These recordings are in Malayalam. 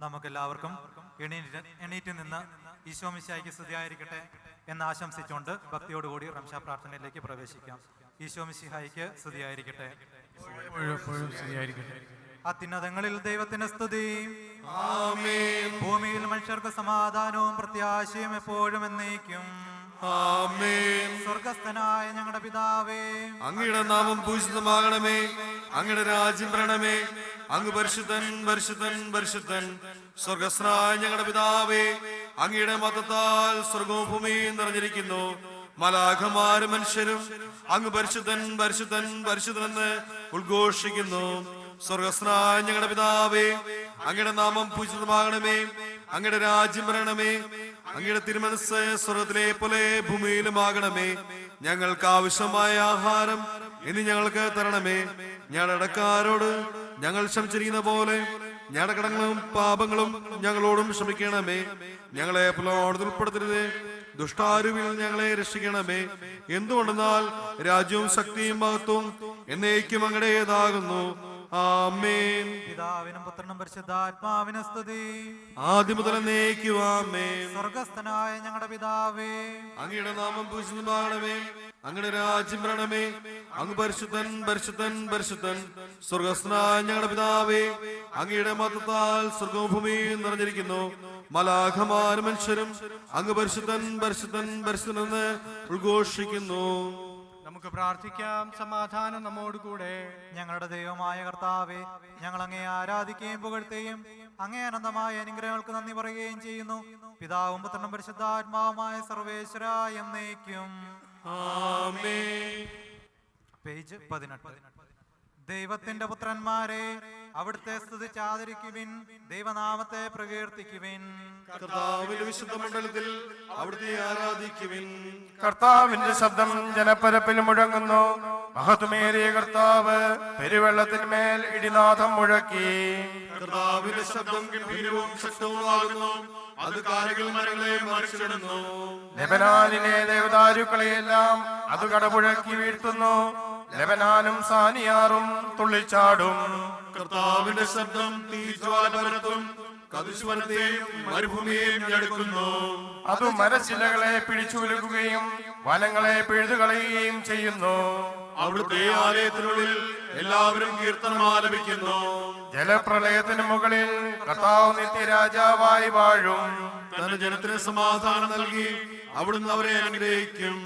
നമുക്കെല്ലാവർക്കും എണീറ്റ് നിന്ന് ഈശോ മിശിഹായ്ക്ക് സ്തുതിയായിരിക്കട്ടെ എന്ന് ആശംസിച്ചുകൊണ്ട് ഭക്തിയോടുകൂടി റംഷാ പ്രാർത്ഥനയിലേക്ക് പ്രവേശിക്കാം. ഈശോ മിശിഹായ്ക്ക് സ്തുതിയായിരിക്കട്ടെ. അത്യുന്നതങ്ങളിൽ ദൈവത്തിന് സ്തുതി. ആമേൻ. ഭൂമിയിൽ മനുഷ്യർക്ക് സമാധാനവും പ്രത്യാശയും എപ്പോഴും എന്നേക്കും. ആമേൻ. സ്വർഗസ്ഥനായ ഞങ്ങളുടെ പിതാവേ, അങ്ങയുടെ നാമം പൂജിതമാകണമേ. അങ്ങയുടെ രാജ്യം വരണമേ. അങ്ങ് പരിശുദ്ധൻ പരിശുദ്ധൻ പരിശുദ്ധൻ. സ്വർഗസ്ഥനായ ഞങ്ങളുടെ പിതാവേ, അങ്ങയുടെ മതത്താൽ സ്വർഗവും ഭൂമിയും നിറഞ്ഞിരിക്കുന്നു. മലാഖമാരും മനുഷ്യരും അങ്ങ് പരിശുദ്ധൻ പരിശുദ്ധൻ പരിശുദ്ധനെന്ന് ഉദ്ഘോഷിക്കുന്നു. സ്വർഗസ്ഥനായ ഞങ്ങളുടെ പിതാവേ, അങ്ങയുടെ നാമം പൂജിതമാകണമേ. അങ്ങയുടെ രാജ്യം വരണമേ. അങ്ങയുടെ തിരുമനസ്സ് സ്വർഗത്തിലെ പോലെ ഭൂമിയിലുമാകണമേ. ഞങ്ങൾക്ക് ആവശ്യമായ ആഹാരം ഇനി ഞങ്ങൾക്ക് തരണമേ. ഞങ്ങളുടെ ഇടക്കാരോട് ഞങ്ങൾ ക്ഷമിച്ചിരിക്കുന്ന പോലെ ഞങ്ങളുടെ കടങ്ങളും പാപങ്ങളും ഞങ്ങളോടും ക്ഷമിക്കണമേ. ഞങ്ങളെ പ്രലോഭനത്തിൽ ഉൾപ്പെടുത്തരുതേ. ദുഷ്ടാരൂപിൽ ഞങ്ങളെ രക്ഷിക്കണമേ. എന്തുകൊണ്ടെന്നാൽ രാജ്യവും ശക്തിയും മഹത്വവും എന്നേക്കും അങ്ങടേതാകുന്നു. ആമേൻ. പിതാവിനും പുത്രനും പരിശുദ്ധാത്മാവിനും സ്തുതി. ആദ്യം മുതൽ എന്നേക്കും ആമേൻ. സ്വർഗസ്ഥനായ ഞങ്ങളുടെ പിതാവേ, അങ്ങയുടെ നാമം പൂജിതമാകണമേ. അങ്ങയുടെ രാജ്യം വരണമേ. അങ്ങ് പരിശുദ്ധൻ പരിശുദ്ധൻ പരിശുദ്ധൻ. സ്വർഗസ്ഥനായ ഞങ്ങളുടെ പിതാവേ, അങ്ങയുടെ മതത്താൽ സ്വർഗവും ഭൂമിയും നിറഞ്ഞിരിക്കുന്നു. മലാഖമാരും മനുഷ്യരും അങ്ങ് പരിശുദ്ധൻ പരിശുദ്ധൻ പരിശുദ്ധനെന്ന് ഉദ്ഘോഷിക്കുന്നു. നമുക്ക് പ്രാർത്ഥിക്കാം. സമാധാനം നമ്മോടുകൂടെ. ഞങ്ങളുടെ ദൈവമായ കർത്താവേ, ഞങ്ങൾ അങ്ങേ ആരാധിക്കുകയും പുകഴ്ത്തുകയും അങ്ങേ അനന്തമായ അനുഗ്രഹങ്ങൾക്ക് നന്ദി പറയുകയും ചെയ്യുന്നു. പിതാവും പുത്രനും പരിശുദ്ധാത്മാവുമായ സർവേശ്വര എന്നേക്കും. ആമേൻ. പേജ് 18. ദൈവത്തിന്റെ പുത്രന്മാരെ, അവിടുത്തെ സ്തുതിച്ചാദരിക്കുവിൻ, ദൈവനാമത്തെ പ്രകീർത്തിക്കുവിൻ. കർത്താവിന്റെ വിശുദ്ധ മണ്ഡലത്തിൽ അവിടുത്തെ ആരാധിക്കുവിൻ. കർത്താവിന്റെ ശബ്ദം ജനപ്പരപ്പിൽ മുഴങ്ങുന്നു. മഹത്വമേറിയ കർത്താവ് പെരുവെള്ളത്തിന്മേൽ ഇടിനാഥം മുഴക്കി. കർത്താവിന്റെ ശബ്ദം ഗംഭീരവും ശക്തവുമാകുന്നു. അത് കാലുകൾ മരങ്ങളെ മറിച്ചിടുന്നു. ലെബനാനിലെ ദേവദാരുക്കളെയെല്ലാം അത് കടപുഴക്കി വീഴ്ത്തുന്നു. ലെബനാനും സാനിയാറും തുള്ളിച്ചാടും. കർത്താവിന്റെ ശബ്ദം തീജ്വാല പരത്തും. കതുശ്വരത്തെയും മരുഭൂമിയെയും ഞെടുക്കുന്നു. അത് മരശിലകളെ പിടിച്ചുലുക്കുകയും വനങ്ങളെ പിഴുതുകളയുകയും ചെയ്യുന്നു. അവിടുത്തെ ആലയത്തിനുള്ളിൽ എല്ലാവരും കീർത്തനം ആലപിക്കുന്നു. ജലപ്രളയത്തിന് മുകളിൽ കർത്താവ് നിത്യരാജാവായി വാഴും. തന്റെ ജനത്തിന് സമാധാനം നൽകി അവിടുന്ന് അവരെ അനുഗ്രഹിക്കും.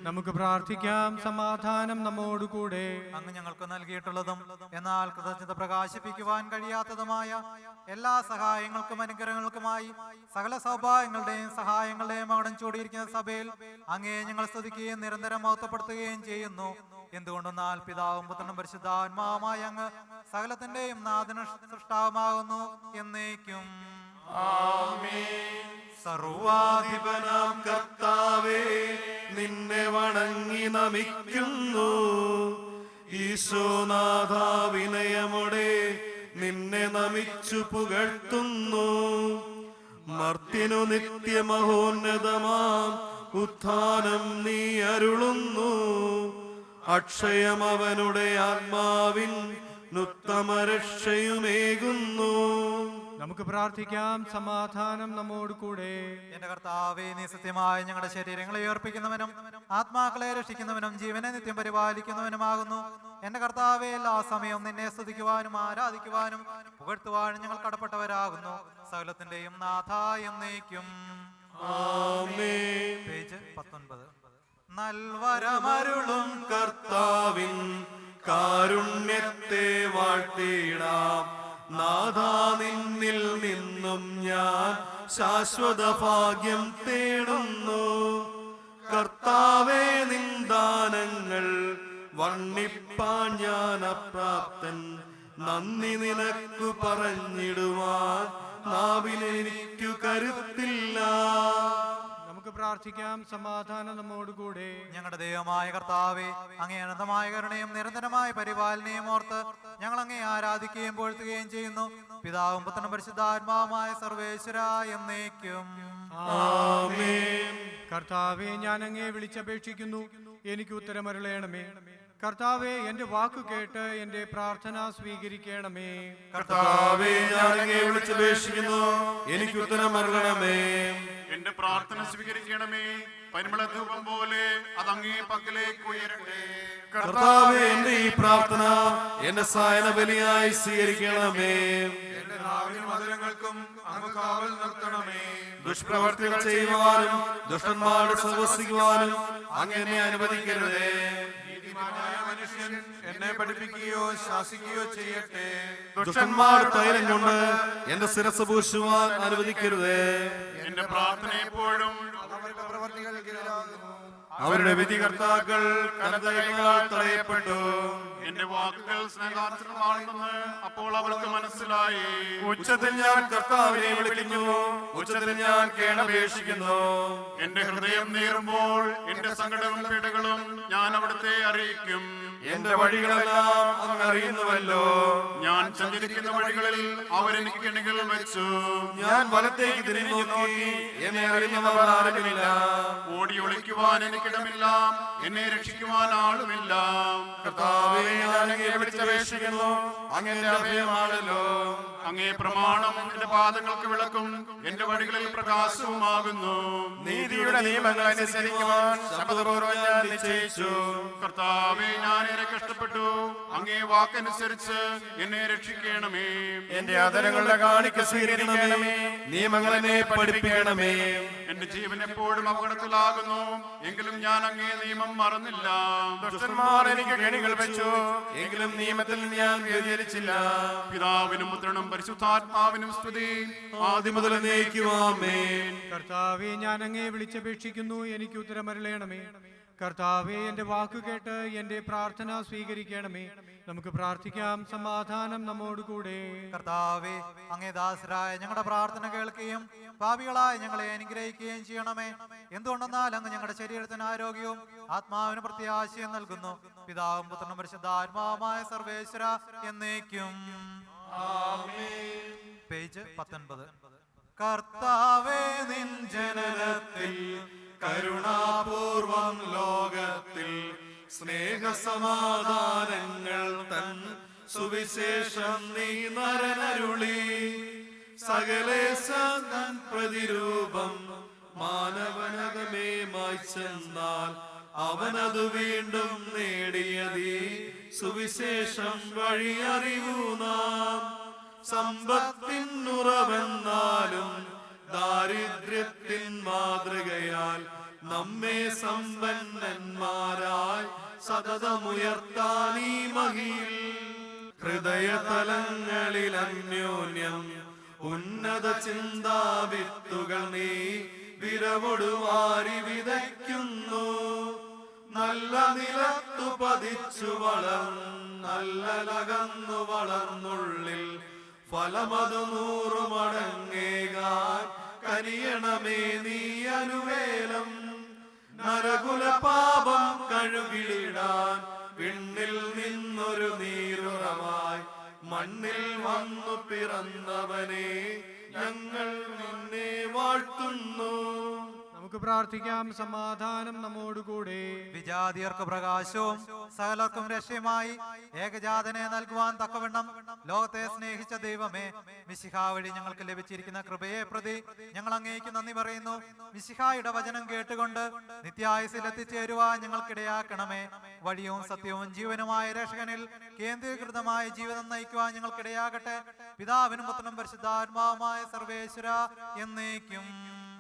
നമുക്ക് പ്രാർത്ഥിക്കാം. സമാധാനം നമ്മോടുകൂടെ. അങ്ങ് ഞങ്ങൾക്ക് നൽകിയിട്ടുള്ളതും എന്നാൽ കൃതജ്ഞത പ്രകാശിപ്പിക്കുവാൻ കഴിയാത്തതുമായ എല്ലാ സഹായങ്ങൾക്കും അനുഗ്രഹങ്ങൾക്കുമായി സകല സൗഭാഗ്യങ്ങളുടെയും സഹായങ്ങളുടെയും അവിടെ ചൂടിയിരിക്കുന്ന സഭയിൽ അങ്ങേ ഞങ്ങൾ സ്തുതിക്കുകയും നിരന്തരം മഹത്വപ്പെടുത്തുകയും ചെയ്യുന്നു. എന്തുകൊണ്ടെന്നാൽ പിതാവും പുത്രനും പരിശുദ്ധാത്മാവുമായ അങ്ങ് സകലത്തിന്റെയും നാഥനും സൃഷ്ടാവുമാകുന്നു എന്നേക്കും. സർവാധിപനാം കർത്താവേ, നിന്നെ വണങ്ങി നമിക്കുന്നു. ഈശോനാഥ, വിനയമോടെ നിന്നെ നമിച്ചു പുകഴ്ത്തുന്നു. മർത്യനു നിത്യമഹോന്നതമാം ഉത്ഥാനം നീ അരുളുന്നു. അക്ഷയം അവനുടെ ആത്മാവിൻ ഉത്തമരക്ഷയുമേകുന്നു. നമുക്ക് പ്രാർത്ഥിക്കാം. സമാധാനം നമ്മോടുകൂടെ. എന്റെ കർത്താവേ, നീ സത്യമായി ഞങ്ങളുടെ ശരീരങ്ങളെ ഉയർപ്പിക്കുന്നവനും ആത്മാക്കളെ രക്ഷിക്കുന്നവനും ജീവനെ നിത്യം പരിപാലിക്കുന്നവനുമാകുന്നു. എന്റെ കർത്താവേ, എല്ലാ സമയവും നിന്നെ സ്തുതിക്കുവാനും ആരാധിക്കുവാനും പുകഴ്ത്തുവാനും ഞങ്ങൾ കടപ്പെട്ടവരാകുന്നു. സകലത്തിന്റെയും നാഥ എന്നേക്കും. ആമേൻ. പേജ് 19. നൽവരമരുളും കർത്താവിൻ കാരുണ്യത്തെ വാഴ്ത്തിടാം. നാഥാ, നിന്നിൽ നിന്നും ഞാൻ ശാശ്വത ഭാഗ്യം തേടുന്നു. കർത്താവേ, നിന്ദാനങ്ങൾ വർണ്ണിപ്പാൻ ഞാൻ അപ്രാപ്തൻ. നന്ദി നിനക്കു പറഞ്ഞിടുവാൻ നാവിനെനിക്കു കരുത്തില്ല. നമുക്ക് പ്രാർത്ഥിക്കാം. സമാധാനം നമ്മോടുകൂടെ. ഞങ്ങളുടെ ദൈവമായ കർത്താവേ, അങ്ങേ അനന്തമായ കരുണയും നിരന്തരമായ പരിപാലനയും ഓർത്ത് ഞങ്ങൾ അങ്ങേ ആരാധിക്കുകയും പൊഴുത്തുകയും ചെയ്യുന്നു. പിതാവും പുത്രനും പരിശുദ്ധാത്മാവുമായ സർവേശ്വര എന്നേക്കും. ആമേൻ. കർത്താവെ, ഞാൻ അങ്ങേ വിളിച്ചപേക്ഷിക്കുന്നു. എനിക്ക് ഉത്തരമരുളയണമേ. കർത്താവെ എൻ്റെ വാക്കു കേട്ട് എൻ്റെ പ്രാർത്ഥന സ്വീകരിക്കണമേ. കർത്താവേ, ഞാൻ അങ്ങയെ വിളിച്ചപേക്ഷിക്കുന്നു, എനിക്ക് ഉത്തരം അരുളണമേ. എന്റെ പ്രാർത്ഥന സ്വീകരിക്കണമേ. പരിമള ധൂപം പോലെ അത് അങ്ങേ പക്കലേക്ക് ഉയരട്ടെ. കർത്താവേ, എന്റെ ഈ പ്രാർത്ഥന എന്റെ സായന ബലിയായി സ്വീകരിക്കണമേ. എന്റെ നാവിനും മധുരങ്ങൾക്കും അങ്ങ് കാവൽ നിർത്തണമേ. ദുഷ്പ്രവർത്തികൾ ചെയ്യുവാനും ദുഷ്ടന്മാരോട് സഹവസിക്കുവാനും അങ്ങനെ അനുവദിക്കരുതേ. നീതിമാനായ മനുഷ്യൻ എന്നെ പഠിപ്പിക്കുകയോ ശാസിക്കുകയോ ചെയ്യട്ടെ. ദുഷ്ടന്മാർ തൈലം കൊണ്ട് എന്റെ ശിരസ് പൂശുവാൻ അനുവദിക്കരുതേ. എന്റെ പ്രാർത്ഥന എപ്പോഴും അവരുടെ വിധികർത്താക്കൾ കനത്ത കൈകളാൽ തടയപ്പെട്ടു. എന്റെ വാക്കുകൾ സ്നേഹാർദ്രമാണെന്ന് അപ്പോൾ അവർക്ക് മനസ്സിലായി. ഉച്ചത്തിൽ ഞാൻ കർത്താവിനെ വിളിക്കുന്നു, ഉച്ചത്തിൽ ഞാൻ കേണപേക്ഷിക്കുന്നു. എന്റെ ഹൃദയം നീറുമ്പോൾ എന്റെ സങ്കടവും പീഡകളും ഞാൻ അവിടുത്തെ അറിയിക്കും. എന്റെ വഴികളെല്ലാം അങ്ങ് അറിയുന്നുവല്ലോ. ഞാൻ സഞ്ചരിക്കുന്ന വഴികളിൽ അവരെനിക്ക് കെണികൾ വെച്ചു. ഞാൻ വലത്തേക്ക് തിരിഞ്ഞു നോക്കി, എന്നെ അറിയുന്നവർ ആരുമില്ല. ഓടി ഒളിക്കുവാൻ എനിക്കിടമില്ല, എന്നെ രക്ഷിക്കുവാൻ ആളുമില്ല. കർത്താവേ, ഞാൻ അങ്ങയെ വിളിച്ചപേക്ഷിക്കുന്നു, അങ്ങ് എന്റെ അഭയമാണല്ലോ. അങ്ങേ പ്രമാണം എന്റെ പാദങ്ങൾക്ക് വിളക്കും, എന്റെ വഴികളിൽ പ്രകാശവുമാകുന്നു. നീതിയുടെ നിയമങ്ങൾ അനുസരിക്കുവാൻ ശപഥപൂർവ്വം ഞാൻ നിശ്ചയിച്ചു. കർത്താവേ, ഞാൻ ഏറെ കഷ്ടപ്പെട്ടു. അങ്ങേ വാക്കനുസരിച്ച് എന്നെ രക്ഷിക്കണമേ. എന്റെ ആദരങ്ങളുടെ കാണിക്ക സ്വീകരിക്കണമേ. നിയമങ്ങൾ എന്നെ പഠിപ്പിക്കണമേ. എന്റെ ജീവൻ എപ്പോഴും അപകടത്തിലാകുന്നു, എങ്കിലും ഞാൻ അങ്ങേ നിയമം മറന്നില്ല. ദുഷ്ടന്മാർ എനിക്ക് കെണികൾ വെച്ചു, എങ്കിലും നിയമത്തിൽ ഞാൻ വ്യതിചലിച്ചില്ല. പിതാവിനും പുത്രനും പരിശുദ്ധാത്മാവിനും സ്തുതി, ആദ്യം മുതൽ എന്നേക്കും ആമേൻ. കർത്താവെ, ഞാൻ അങ്ങേ വിളിച്ചപേക്ഷിക്കുന്നു, എനിക്ക് ഉത്തരമരുളണമേ. കർത്താവെ, എൻ്റെ വാക്കു കേട്ട് എൻ്റെ പ്രാർത്ഥന സ്വീകരിക്കണമേ. നമുക്ക് പ്രാർത്ഥിക്കാം. സമാധാനം നമ്മോടുകൂടെ. കർത്താവേ, അങ്ങേ ദാസരായ ഞങ്ങളുടെ പ്രാർത്ഥന കേൾക്കുകയും പാപികളായ ഞങ്ങളെ അനുഗ്രഹിക്കുകയും ചെയ്യണമേ. എന്തുകൊണ്ടെന്നാൽ അങ്ങ് ഞങ്ങളുടെ ശരീരത്തിന് ആരോഗ്യവും ആത്മാവിന് പ്രത്യാശയും നൽകുന്നു. പിതാവും പുത്രനും പരിശുദ്ധാത്മാവുമായ സർവേശ്വര എന്നേക്കും. പേജ് 19. കർത്താവേ, നിൻ ജനനത്തിൽ കരുണാപൂർവം ലോകത്തിൽ സ്നേഹസമാധാനങ്ങൾ തൻ സുവിശേഷം നീ നരനരുളി. സകലേശൻ തൻ പ്രതിരൂപം മാനവനകമേ മായ്ച്ചെന്നാൽ അവനതു വീണ്ടും നേടിയതീ സുവിശേഷം വഴി അറിവൂ നാം. സമ്പത്തിനുറവെന്നാലും ദാരിദ്ര്യത്തിൻ മാതൃകയാൽ നമ്മെ സമ്പന്നന്മാരായി സതതമുയർത്താൻ ഈ മഹിയിൽ. ഹൃദയതലങ്ങളിൽ അന്യോന്യം ഉന്നത ചിന്താവിത്തുകൾ നീ വിരവൊടുവാരി വിതയ്ക്കുന്നു. നല്ല നിലത്തു പതിച്ചു നല്ലകന്നു വളർന്നുള്ളിൽ ഫലമതു 100 മടങ്ങേകാൻ കനിയണമേ നീ അനുവേലം. നരകുല പാപം കഴുകിടാൻ വിണ്ണിൽ നിന്നൊരു നീരുറവായി മണ്ണിൽ വന്നു പിറന്നവനെ ഞങ്ങൾ നിന്നെ വാഴ്ത്തുന്നു. നമുക്ക് പ്രാർത്ഥിക്കാം. സമാധാനം നമ്മോടുകൂടെ. വിജാതിയർക്ക് പ്രകാശവും സകലർക്കും രക്ഷയുമായി ഏകജാതനെ നൽകുവാൻ തക്കവണ്ണം ലോകത്തെ സ്നേഹിച്ച ദൈവമേ, മിശിഹാ വഴി ഞങ്ങൾക്ക് ലഭിച്ചിരിക്കുന്ന കൃപയെ പ്രതി ഞങ്ങൾ അങ്ങേക്ക് നന്ദി പറയുന്നു. മിശിഹായുടെ വചനം കേട്ടുകൊണ്ട് നിത്യായുസിൽ എത്തിച്ചേരുവാൻ ഞങ്ങൾക്കിടയാക്കണമേ. വഴിയും സത്യവും ജീവനുമായ രക്ഷകനിൽ കേന്ദ്രീകൃതമായ ജീവിതം നയിക്കുവാൻ ഞങ്ങൾക്കിടയാകട്ടെ. പിതാവിനും പുത്രനും പരിശുദ്ധാത്മാവുമായ സർവേശ്വര എന്നേക്കും.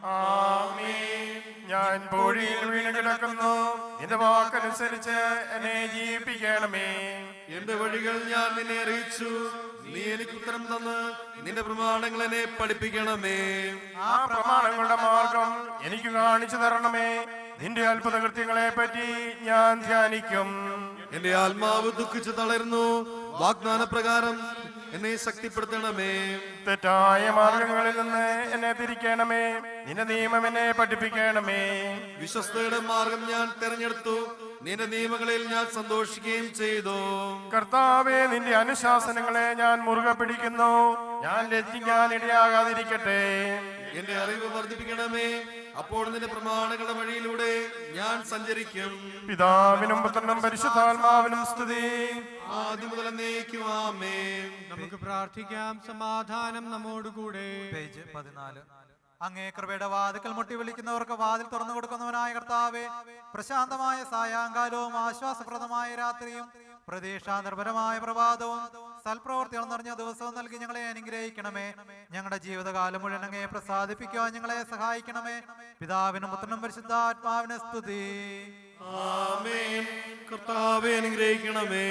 ആമേൻ. ഞാൻ പൂഴിയിൽ വീണ് കിടക്കുന്നു, നിന്റെ വാക്കനുസരിച്ച് എന്നെ ജീവിപ്പിക്കണമേ. എന്റെ വഴികൾ ഞാൻ നിന്നെ അറിയിച്ചു, നീ എനിക്ക് ഉത്തരം തന്ന് നിന്റെ പ്രമാണങ്ങൾ എന്നെ പഠിപ്പിക്കണമേ. ആ പ്രമാണങ്ങളുടെ മാർഗം എനിക്ക് കാണിച്ചു തരണമേ. നിന്റെ അത്ഭുത കൃത്യങ്ങളെ പറ്റി ഞാൻ ധ്യാനിക്കും. എന്റെ ആത്മാവ് ദുഃഖിച്ചു തളരുന്നു, വാഗ്ദാന പ്രകാരം എന്നെ ശക്തിപ്പെടുത്തണമേ. തെറ്റായ മാർഗങ്ങളിൽ നിന്ന് എന്നെ തിരിക്കണമേ. നിന്റെ നിയമം എന്നെ പഠിപ്പിക്കണമേ. വിശ്വസ്തയുടെ മാർഗം ഞാൻ തെരഞ്ഞെടുത്തു, നിന്റെ നിയമങ്ങളിൽ ഞാൻ സന്തോഷിക്കുകയും ചെയ്തു. കർത്താവേ, നിന്റെ അനുശാസനങ്ങളെ ഞാൻ മുറുകെ പിടിക്കുന്നു. ഞാൻ ലജ്ജിക്കാൻ ഇടയാകാതിരിക്കട്ടെ. എന്റെ അറിവ് വർദ്ധിപ്പിക്കണമേ. അപ്പോൾ നിന്റെ പ്രമാണങ്ങളുടെ വഴിയിലൂടെ ഞാൻ സഞ്ചരിക്കും. പിതാവിനും പുത്രനും പരിശുദ്ധാത്മാവിനും സ്തുതി. ആദ്യം മുതൽ എന്നേക്കും ആമേൻ. നമുക്ക് പ്രാർത്ഥിക്കാം. സമാധാനം നമ്മോടുകൂടെ. പേജ് 14. അങ്ങേ കൃപയുടെ വാതിക്കൽ മുട്ടി വിളിക്കുന്നവർക്ക് വാതിൽ തുറന്നു കൊടുക്കുന്നവനായ കർത്താവേ, പ്രശാന്തമായ സായാങ്കാലവും ആശ്വാസപ്രദമായ രാത്രിയും പ്രതീക്ഷാനിർഭരമായ പ്രഭാതവും സൽപ്രവർത്തികൾ നിറഞ്ഞ ദിവസവും നൽകി ഞങ്ങളെ അനുഗ്രഹിക്കണമേ. ഞങ്ങളുടെ ജീവിതകാലം മുഴുവൻ അങ്ങയെ പ്രസാദിപ്പിക്കുവാൻ ഞങ്ങളെ സഹായിക്കണമേ. പിതാവിനും പുത്രനും പരിശുദ്ധാത്മാവിനും സ്തുതി. ആമേൻ. കർത്താവേ അനുഗ്രഹിക്കണമേ.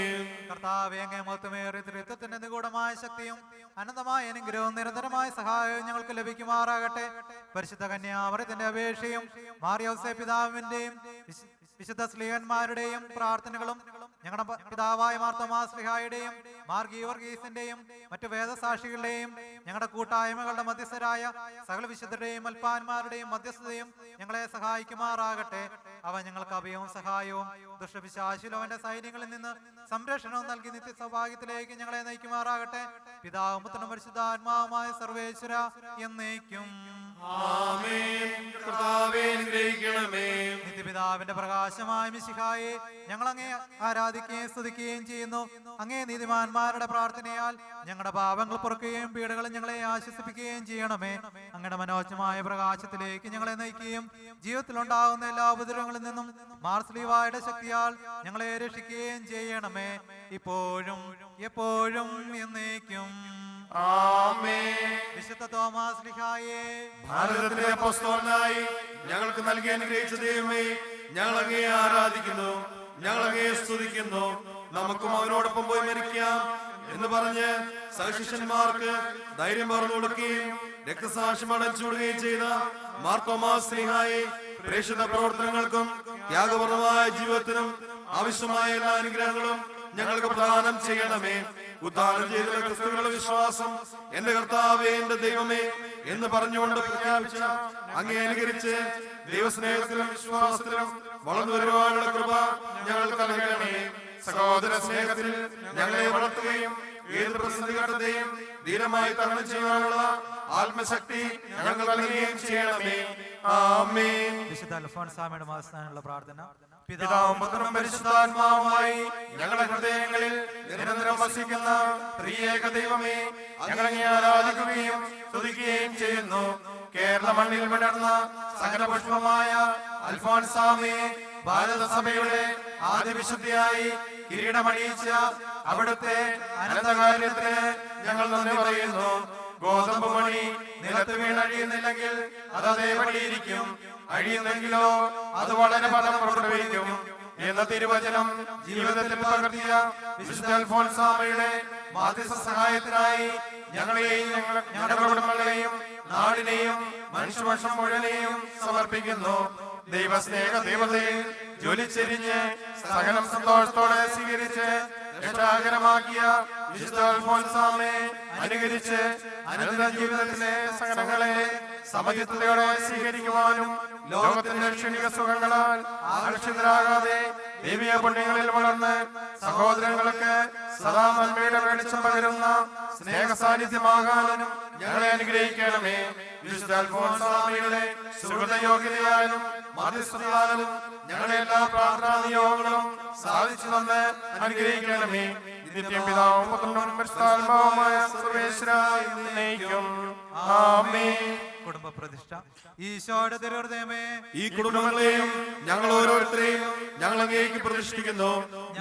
കർത്താവേ, അങ്ങേ മഹത്വമേറിയ ത്രിത്വത്തിന്റെ നിഗൂഢമായ ശക്തിയും അനന്തമായ അനുഗ്രഹവും നിരന്തരമായ സഹായവും ഞങ്ങൾക്ക് ലഭിക്കുമാറാകട്ടെ. പരിശുദ്ധ കന്യാമറിയത്തിന്റെ അപേക്ഷയും മാർയോസേ പിതാവിന്റെയും വിശുദ്ധ സ്ലീഹന്മാരുടെയും പ്രാർത്ഥനകളും ഞങ്ങളുടെ പിതാവായ മാർത്തോമാ സ്ലീഹായുടെയും മാർ ഗീവർഗീസിന്റെയും മറ്റു വേദസാക്ഷികളുടെയും ഞങ്ങളുടെ കൂട്ടായ്മകളുടെ മധ്യസ്ഥരായ സകല വിശുദ്ധരുടെയും അൽപ്പാന്മാരുടെയും മധ്യസ്ഥതയും ഞങ്ങളെ സഹായിക്കുമാറാകട്ടെ. അവ ഞങ്ങൾക്ക് അഭയവും സഹായവും ദുഷ്ടപിശാചിലവന്റെ സൈന്യങ്ങളിൽ നിന്ന് സംരക്ഷണവും നൽകി നിത്യസൗഭാഗ്യത്തിലേക്ക് ഞങ്ങളെ നയിക്കുമാറാകട്ടെ. പിതാവും പുത്രനും പരിശുദ്ധാത്മാവുമായ സർവേശ്വര എന്നേക്കും. ആമേൻ. കർത്താവേ അനുഗ്രഹിക്കണമേ. നിത്യപിതാവിന്റെ പ്രകാശമായ മിശിഹായെ ഞങ്ങൾ അങ്ങേ ആരാധിക്കുകയും സ്തുതിക്കുകയും ചെയ്യുന്നു. അങ്ങേ നീതിമാന്മാരുടെ പ്രാർത്ഥനയാൽ ഞങ്ങളുടെ പാപങ്ങൾ പൊറുക്കുകയും പീഡകളും ഞങ്ങളെ ആശ്വസിപ്പിക്കുകയും ചെയ്യണമേ. അങ്ങയുടെ മനോജ്ഞമായ പ്രകാശത്തിലേക്ക് ഞങ്ങളെ നയിക്കുകയും ജീവിതത്തിലുണ്ടാകുന്ന എല്ലാ ഉപദ്രവങ്ങളിൽ നിന്നും മാർസ്ലീവായുടെ ശക്തിയാൽ ഞങ്ങളെ രക്ഷിക്കുകയും ചെയ്യണമേ. ഇപ്പോഴും എപ്പോഴും എന്നേക്കും. ആമേൻ. വിശുദ്ധ തോമാസ് സ്ലീഹായെ, ഭാരതത്തിലെ അപ്പോസ്തലനായി ഞങ്ങൾക്ക് നൽകി അനുഗ്രഹിച്ച ദൈവമേ, ഞങ്ങൾ അങ്ങയെ ആരാധിക്കുന്നു, ഞങ്ങൾ അങ്ങയെ സ്തുതിക്കുന്നു. നമുക്കും അവനോടൊപ്പം പോയി മരിക്കാം എന്ന് പറഞ്ഞ് സഹശിഷ്യന്മാർക്ക് ധൈര്യം പകർന്നു കൊടുക്കുകയും രക്തസാക്ഷ്യം അടച്ചുവിടുകയും ചെയ്ത മാർത്തോമാ സ്ലീഹായെ പ്രേക്ഷിത പ്രവർത്തനങ്ങൾക്കും ത്യാഗപൂർണമായ ജീവിതത്തിനും ആവശ്യമായ എല്ലാ അനുഗ്രഹങ്ങളും ഞങ്ങൾക്ക് പ്രദാനം ചെയ്യണമേ. ഉദ്ധാനം ചെയ്ത ക്രിസ്തുവിനുള്ള വിശ്വാസം എന്റെ കർത്താവേ, എന്റെ ദൈവമേ എന്ന് പറഞ്ഞുകൊണ്ട് പ്രഖ്യാപിച്ച അങ്ങേ അനുകരിച്ച് ദൈവസ്നേഹത്തിലും വിശ്വാസത്തിലും വളർന്നു വരുവാനുള്ള കൃപ ഞങ്ങൾക്ക് നൽകണമേ. സഹോദര സ്നേഹത്തിൽ ഞങ്ങളെ വളർത്തുകയും ഏത് പ്രതിസന്ധിഘട്ടത്തെയും ധീരമായി തരണം ചെയ്യാനുള്ള ആത്മശക്തി ഞങ്ങൾ നൽകുകയും ചെയ്യണമേ. ആമേൻ. വിശുദ്ധ അൽഫോൻസാമയുടെ മാസത്തിനുള്ള പ്രാർത്ഥന. പിതാവും പുത്രനും പരിശുദ്ധാത്മാവുമായി ഞങ്ങളുടെ ഹൃദയങ്ങളിൽ നിരന്തരം വസിക്കുന്ന ത്രിയേക ദൈവമേ, ഞങ്ങളെ ആരാധിക്കുകയും സ്തുതിക്കുകയും ചെയ്യുന്നു. കേരള മണ്ണിൽ വിടർന്ന സകല പുഷ്പമായ അൽഫോൻസാമയെ ഭാരത സഭയുടെ ആദ്യ വിശുദ്ധിയായി കിരീടമണിയിച്ച അവിടുത്തെ അനന്തകാര്യത്തിന് ഞങ്ങൾ നന്ദി പറയുന്നു. ഗോതമ്പ് മണി നിലത്ത് വീണഴിയുന്നില്ലെങ്കിൽ അത് അതേപടിയിരിക്കും, അഴിയുന്നെങ്കിലോ അത് വളരെ ഫലം പുറപ്പെടുവിക്കും എന്ന തിരുവചനം ജീവിതത്തിൽ പകർത്തിയ വിശുദ്ധ അൽഫോൻസാമയുടെ മാധ്യസ്ഥ സഹായത്തിനായി ഞങ്ങളെയും ഞങ്ങളുടെ കുടുംബങ്ങളെയും നാടിനെയും മനുഷ്യവംശം മുഴുവനെയും സമർപ്പിക്കുന്നു. ദൈവസ്നേഹ ദേവതയെ ജ്വലിച്ചെരിഞ്ഞ് സകലം സന്തോഷത്തോടെ സ്വീകരിച്ച് രക്ഷാകരമാക്കിയ വിശുദ്ധ അൽഫോൻസാമയെ അനുകരിച്ച് അനന്തര ജീവിതത്തിലെ സകലങ്ങളെ സമചിത്തതയോടെ സ്വീകരിക്കുവാനും ലോകത്തിന്റെ ക്ഷണിക സുഖങ്ങളാൽ ആകർഷിതരാകാതെ ദൈവീയ പുണ്യങ്ങളിൽ വളർന്ന് സഹോദരങ്ങൾക്ക് സദാ നന്മയുടെ വെളിച്ചം പകരുന്ന സ്നേഹ സാന്നിധ്യമാകാനും ഞങ്ങളെ അനുഗ്രഹിക്കണമേ. വിശുദ്ധ അൽഫോൻസാമയുടെ സുഹൃതയോഗ്യതയാലും മധ്യസ്ഥതയാലും ഞങ്ങളുടെ എല്ലാ പ്രാർത്ഥനാ നിയോഗങ്ങളും സാധിച്ചു തന്ന് അനുഗ്രഹിക്കണമേ. നിത്യം പിതാവും പുത്രനും പരിശുദ്ധാത്മാവുമായ സർവേശ്വരായ എന്നേക്കും. ആമേൻ. കുടുംബ പ്രതിഷ്ഠ. ഈശോയുടെ തിരുഹൃദയമേ, ഈ കുടുംബങ്ങളെയും ഞങ്ങൾ ഓരോരുത്തരെയും ഞങ്ങൾ അങ്ങേക്ക് പ്രതിഷ്ഠിക്കുന്നു.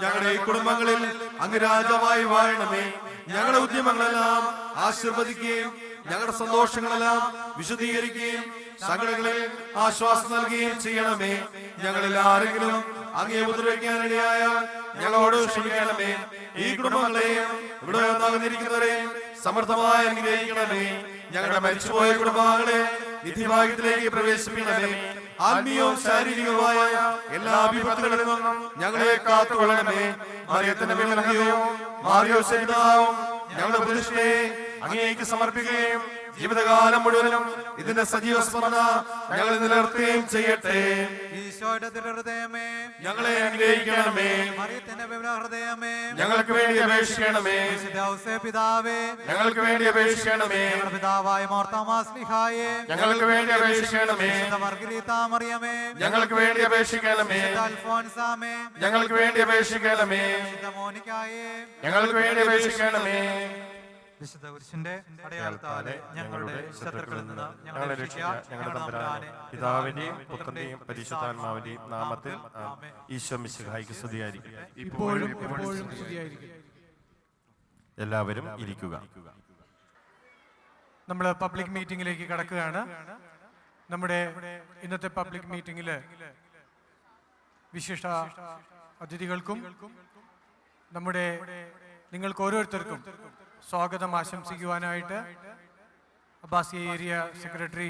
ഞങ്ങളുടെ ഈ കുടുംബങ്ങളിൽ അങ്ങ് രാജാവായി വാഴണമേ. ഞങ്ങളുടെ ഉദ്യമങ്ങളെല്ലാം ആശീർവദിക്കുകയും ഞങ്ങളുടെ സന്തോഷങ്ങളെല്ലാം വിശദീകരിക്കുകയും സകലങ്ങളിൽ ആശ്വാസം നൽകുകയും ചെയ്യണമേ. ഞങ്ങളിൽ ആരെങ്കിലും അങ്ങേ ഉപദ്രവിക്കാനിടയായാൽ ഞങ്ങളോട് ക്ഷമിക്കണമേ. ഈ കുടുംബങ്ങളെയും ഇവിടെ വന്നിരിക്കുന്നവരെയും സമൃദ്ധമായി അനുഗ്രഹിക്കണമേ. ഞങ്ങളുടെ മരിച്ചുപോയ കുടുംബാംഗങ്ങളെ നിത്യഭാഗ്യത്തിലേക്ക് പ്രവേശിപ്പിക്കണമേ. ആത്മീയവും ശാരീരികവുമായ എല്ലാ വിപത്തുകളിൽ നിന്നും ഞങ്ങളെ കാത്തുകൊള്ളണമേ. മറിയത്തിന്റെ വിമലഹയും മാറിയോസെപിതാവും ഞങ്ങളുടെ പ്രതിഷ്ഠയെ അങ്ങേക്ക് സമർപ്പിക്കുകയും ജീവിതകാലം മുഴുവനും ഇതിന്റെ സജീവ സ്മരണ ഞങ്ങൾ നിലനിർത്തുകയും ചെയ്യട്ടെ. ഈശോയുടെ തിരുഹൃദയമേ, ഞങ്ങളെ അനുഗ്രഹിക്കണമേ. മറിയത്തിന്റെ വിമല ഹൃദയമേ, ഞങ്ങൾക്ക് വേണ്ടി അപേക്ഷിക്കണമേ. വിശുദ്ധ ഔസേപ്പ് പിതാവേ, ഞങ്ങൾക്ക് വേണ്ടി അപേക്ഷിക്കണമേ. ഞങ്ങളുടെ പിതാവായ മോർത്താമാസ്ലിഹായേ, ഞങ്ങൾക്ക് വേണ്ടി അപേക്ഷിക്കണമേ. വിശുദ്ധ വർഗീത മറിയമേ, ഞങ്ങൾക്ക് വേണ്ടി അപേക്ഷിക്കണമേ. വിശുദ്ധ അൽഫോൻസാമേ, ഞങ്ങൾക്ക് വേണ്ടി അപേക്ഷിക്കണമേ. വിശുദ്ധ മോനിക്കായേ, ഞങ്ങൾക്ക് വേണ്ടി അപേക്ഷിക്കണമേ. വിശുദ്ധ കുരിശിന്റെ അടയാളത്താലെ ഞങ്ങളുടെ ശത്രുക്കളിൽ നിന്ന് ഞങ്ങളെ രക്ഷിക്കാൻ ഞങ്ങളുടെ തമ്പുരാനെ, പിതാവിന്റെയും പുത്രന്റെയും പരിശുദ്ധാത്മാവിന്റെയും നാമത്തിൽ ആമേൻ. ഈശോ മിശിഹായിക്ക് സ്തുതിയായിരിക്കട്ടെ. ഇപ്പോഴും എപ്പോഴും സ്തുതിയായിരിക്കട്ടെ. എല്ലാവരും ഇരിക്കുക. നമ്മൾ പബ്ലിക് മീറ്റിംഗിലേക്ക് കടക്കുകയാണ്. നമ്മുടെ ഇന്നത്തെ പബ്ലിക് മീറ്റിംഗിൽ വിശിഷ്ട അതിഥികൾക്കും നമ്മുടെ നിങ്ങൾക്ക് ഓരോരുത്തർക്കും സ്വാഗതം ആശംസിക്കുവാനായിട്ട് Abbasiya area secretary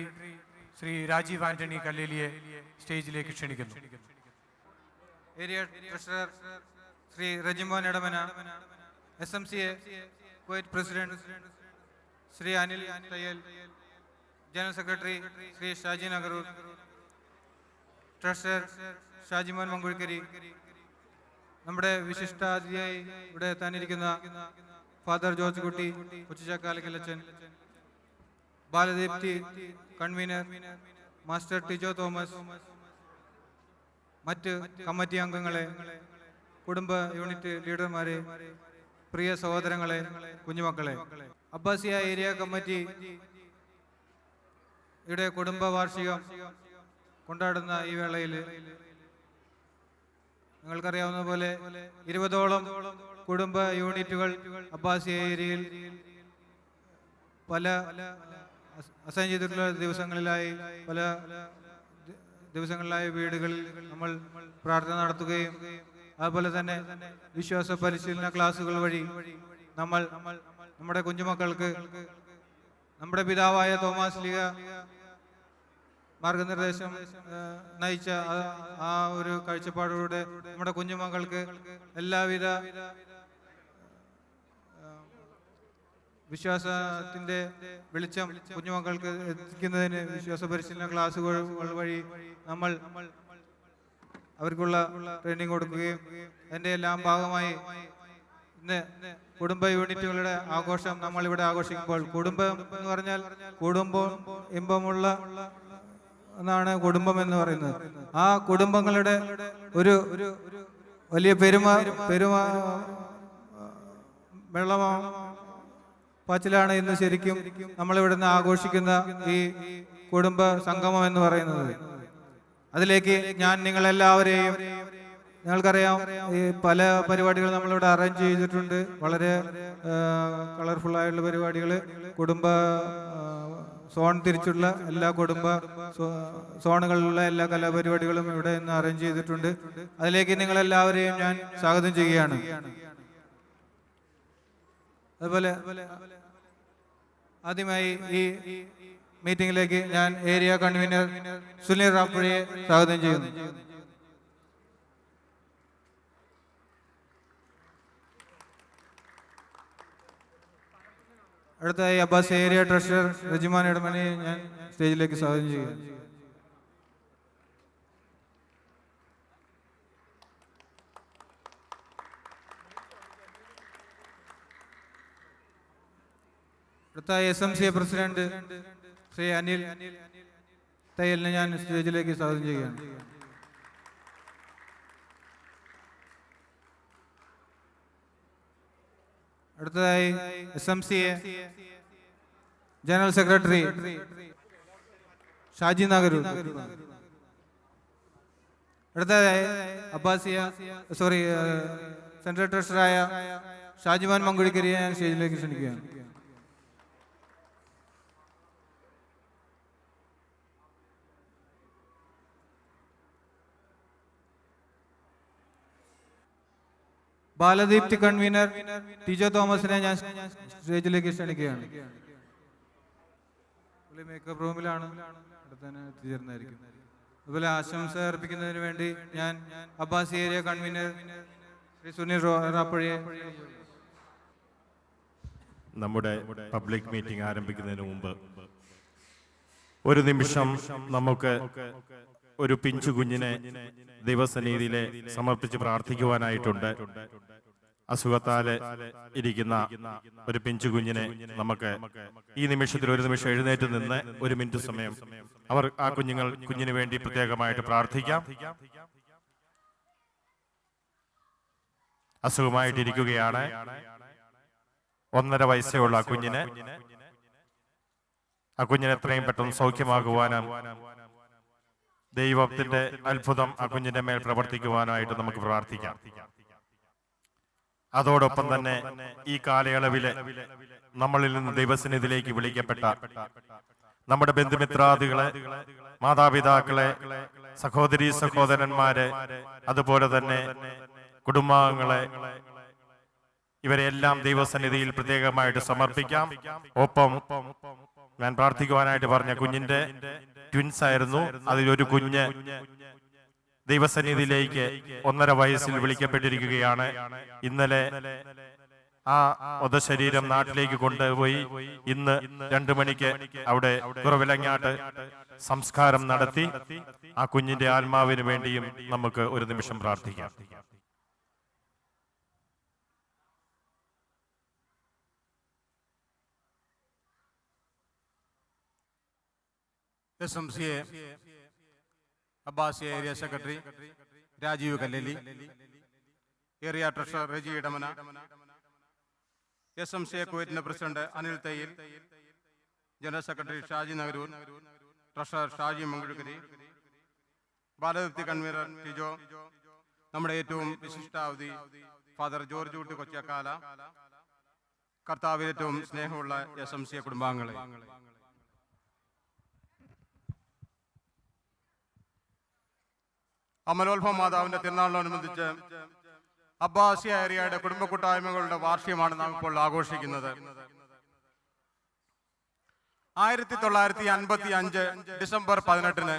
Shri Rajeev Antony കല്ലേലിയെ സ്റ്റേജിലേക്ക് ക്ഷണിക്കുന്നു. Area treasurer Shri Rejimon Edamana, SMCA Kuwait president Shri Anil Thayyil, general secretary Shri Shaji Nagaroor, treasurer Shajimon Mankuzhikkari, നമ്മുടെ വിശിഷ്ടാതിഥിയായി ഇവിടെ എത്താനിരിക്കുന്ന ഫാദർ ജോർജ് കുട്ടി കൊച്ചുചക്കാലക്കലച്ചൻ, Baladeepthi convener master Tijo Thomas, മറ്റ് കമ്മിറ്റി അംഗങ്ങളെ, കുടുംബ യൂണിറ്റ് ലീഡർമാരെ, പ്രിയ സഹോദരങ്ങളെ, കുഞ്ഞുമക്കളെ, അബ്ബാസിയ ഏരിയ കമ്മിറ്റി ഇവിടെ കുടുംബ വാർഷികം കൊണ്ടാടുന്ന ഈ വേളയിൽ നിങ്ങൾക്കറിയാവുന്ന പോലെ 20ഓളം കുടുംബ യൂണിറ്റുകൾ അബ്ബാസിയ ഏരിയയിൽ പല അസൈൻ ചെയ്തിട്ടുള്ള ദിവസങ്ങളിലായി വീടുകളിൽ നമ്മൾ പ്രാർത്ഥന നടത്തുകയും അതുപോലെ തന്നെ വിശ്വാസ പരിശീലന ക്ലാസുകൾ വഴി നമ്മൾ നമ്മുടെ കുഞ്ഞുമക്കൾക്ക് നമ്മുടെ പിതാവായ തോമാസ് ലീഗ മാർഗനിർദ്ദേശം നയിച്ച ആ ഒരു കാഴ്ചപ്പാടിലൂടെ നമ്മുടെ കുഞ്ഞുമക്കൾക്ക് എല്ലാവിധ വിശ്വാസത്തിന്റെ വെളിച്ചം കുഞ്ഞുമക്കൾക്ക് എത്തിക്കുന്നതിന് വിശ്വാസ പരിശീലന ക്ലാസുകൾ വഴി നമ്മൾ അവർക്കുള്ള ട്രെയിനിങ് കൊടുക്കുകയും അതിന്റെ എല്ലാം ഭാഗമായി ഇന്ന് കുടുംബ യൂണിറ്റുകളുടെ ആഘോഷം നമ്മൾ ഇവിടെ ആഘോഷിക്കുമ്പോൾ, കുടുംബം എന്ന് പറഞ്ഞാൽ കുടുംബം ഇമ്പമുള്ള എന്നാണ് കുടുംബം എന്ന് പറയുന്നത്. ആ കുടുംബങ്ങളുടെ ഒരു വലിയ പാച്ചിലാണ് ഇന്ന് ശരിക്കും നമ്മളിവിടുന്ന് ആഘോഷിക്കുന്ന ഈ കുടുംബ സംഗമം എന്ന് പറയുന്നത്. അതിലേക്ക് ഞാൻ നിങ്ങളെല്ലാവരെയും, നിങ്ങൾക്കറിയാം ഈ പല പരിപാടികൾ നമ്മളിവിടെ അറേഞ്ച് ചെയ്തിട്ടുണ്ട്, വളരെ കളർഫുൾ ആയിട്ടുള്ള പരിപാടികൾ, കുടുംബ സോൺ തിരിച്ചുള്ള എല്ലാ കുടുംബ സോണുകളിലുള്ള എല്ലാ കലാപരിപാടികളും ഇവിടെ ഇന്ന് അറേഞ്ച് ചെയ്തിട്ടുണ്ട്. അതിലേക്ക് നിങ്ങളെല്ലാവരെയും ഞാൻ സ്വാഗതം ചെയ്യുകയാണ്. അതുപോലെ ആദ്യമായി ഈ മീറ്റിംഗിലേക്ക് ഞാൻ ഏരിയ കൺവീനർ സുനിൽ റാപ്പുഴയെ സ്വാഗതം ചെയ്യുന്നു. അടുത്തതായി അബ്ബാസ് ഏരിയ ട്രഷറർ റജിമാൻ എടമനയെ ഞാൻ സ്റ്റേജിലേക്ക് സ്വാഗതം ചെയ്യുന്നു. അടുത്തതായി SMCA പ്രസിഡന്റ് ശ്രീ അനിൽ തയ്യലിനെ ഞാൻ സ്റ്റേജിലേക്ക് സ്വാഗതം ചെയ്യുകയാണ്. അടുത്തതായി SMCA general secretary Shaji Nagaroor. അടുത്തതായി സെൻട്രൽ ട്രഷററായ ഷാജിമാൻ മങ്കുഴിക്കരിയെ ഞാൻ സ്റ്റേജിലേക്ക് ക്ഷണിക്കുകയാണ്. ബാലദീപ്തി കൺവീനർ ടിജോ തോമസിനെ ഞാൻ സ്റ്റേജിലേക്ക് ക്ഷണിക്കുകയാണ്. മേക്കപ്പ് റൂമിലാണ്, അവിടെ തന്നെ എത്തിച്ചേർന്നായിരിക്കും. അതുപോലെ ആശംസ അർപ്പിക്കുന്നതിന് വേണ്ടി ഞാൻ Abbas area convener Shri Sunil റാപ്പുഴയെ. നമ്മുടെ പബ്ലിക് മീറ്റിംഗ് ആരംഭിക്കുന്നതിന് മുമ്പ് ഒരു നിമിഷം നമുക്ക് ഒരു പിഞ്ചു കുഞ്ഞിനെ ദൈവസന്നിധിയിലെ സമർപ്പിച്ച് പ്രാർത്ഥിക്കുവാനായിട്ടുണ്ട്. അസുഖത്താല് ഇരിക്കുന്ന ഒരു പിഞ്ചു കുഞ്ഞിനെ നമുക്ക് ഈ നിമിഷത്തിൽ ഒരു നിമിഷം എഴുന്നേറ്റ് നിന്ന് ഒരു മിനിറ്റ് സമയം ആ കുഞ്ഞിന് വേണ്ടി പ്രത്യേകമായിട്ട് പ്രാർത്ഥിക്കാം. അസുഖമായിട്ടിരിക്കുകയാണ്. 1.5 വയസ്സേ ഉള്ള ആ കുഞ്ഞിന് എത്രയും പെട്ടെന്ന് സൗഖ്യമാകുവാനും ദൈവത്തിന്റെ അത്ഭുതം ആ കുഞ്ഞിന്റെ മേൽ പ്രവർത്തിക്കുവാനായിട്ട് നമുക്ക് പ്രാർത്ഥിക്കാം. അതോടൊപ്പം തന്നെ ഈ കാലയളവില് നമ്മളിൽ നിന്ന് ദൈവസന്നിധിയിലേക്ക് വിളിക്കപ്പെട്ട നമ്മുടെ ബന്ധുമിത്രാദികളെ, മാതാപിതാക്കളെ, സഹോദരീ സഹോദരന്മാരെ, അതുപോലെ തന്നെ കുടുംബാംഗങ്ങളെ, ഇവരെല്ലാം ദൈവസന്നിധിയിൽ പ്രത്യേകമായിട്ട് സമർപ്പിക്കാം. ഒപ്പം ഞാൻ പ്രാർത്ഥിക്കുവാനായിട്ട് പറഞ്ഞ കുഞ്ഞിന്റെ ട്വിൻസ് ആയിരുന്നു. അതിലൊരു കുഞ്ഞ് ദൈവസന്നിധിയിലേക്ക് 1.5 വയസ്സിൽ വിളിക്കപ്പെട്ടിരിക്കുകയാണ്. ഇന്നലെ ആ ശരീരം നാട്ടിലേക്ക് കൊണ്ടുപോയി ഇന്ന് 2 മണിക്ക് അവിടെ കുറവിലങ്ങാട്ട് സംസ്കാരം നടത്തി. ആ കുഞ്ഞിന്റെ ആത്മാവിന് വേണ്ടിയും നമുക്ക് ഒരു നിമിഷം പ്രാർത്ഥിക്കാം. SMCA Abbasiya area secretary Rajeev Kalleli, area treasurer Reji Edamana, SMCA കുവൈറ്റിന്റെ president Anil Thayyil, general secretary Shaji Nagaroor, treasurer Shaji Mankuzhikkari, Baladeepthi convener Tijo, നമ്മുടെ ഏറ്റവും വിശിഷ്ടാവധി ഫാദർ ജോർജ് കുട്ടി കൊച്ചക്കാല, കർത്താവിൽ ഏറ്റവും സ്നേഹമുള്ള SMCA കുടുംബാംഗങ്ങളെ, അമലോത്ഭവ മാതാവിന്റെ തിരുനാളിനോടനുബന്ധിച്ച് അബ്ബാസിയ ഏരിയയുടെ കുടുംബ കൂട്ടായ്മകളുടെ വാർഷികമാണ് നാം ഇപ്പോൾ ആഘോഷിക്കുന്നത്. 1955 ഡിസംബർ 18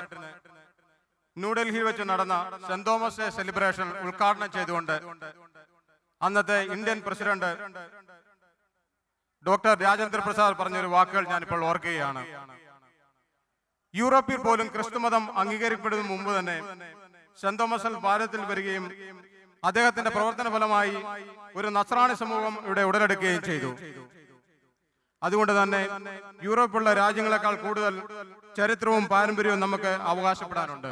ന്യൂഡൽഹിയിൽ വെച്ച് നടന്ന സെന്റ് തോമസ് ഡേ സെലിബ്രേഷൻ ഉദ്ഘാടനം ചെയ്തുകൊണ്ട് അന്നത്തെ Indian president doctor Rajendra Prasad പറഞ്ഞൊരു വാക്കുകൾ ഞാനിപ്പോൾ ഓർക്കുകയാണ്. യൂറോപ്പിൽ പോലും ക്രിസ്തുമതം അംഗീകരിക്കപ്പെടുന്നതിന് മുമ്പ് തന്നെ സെന്റ് തോമസ് ഭാരതത്തിൽ വരികയും അദ്ദേഹത്തിന്റെ പ്രവർത്തന ഫലമായി ഒരു നസ്രാണി സമൂഹം ഇവിടെ ഉടലെടുക്കുകയും ചെയ്തു. അതുകൊണ്ട് തന്നെ യൂറോപ്പുള്ള രാജ്യങ്ങളെക്കാൾ കൂടുതൽ ചരിത്രവും പാരമ്പര്യവും നമുക്ക് അവകാശപ്പെടാനുണ്ട്.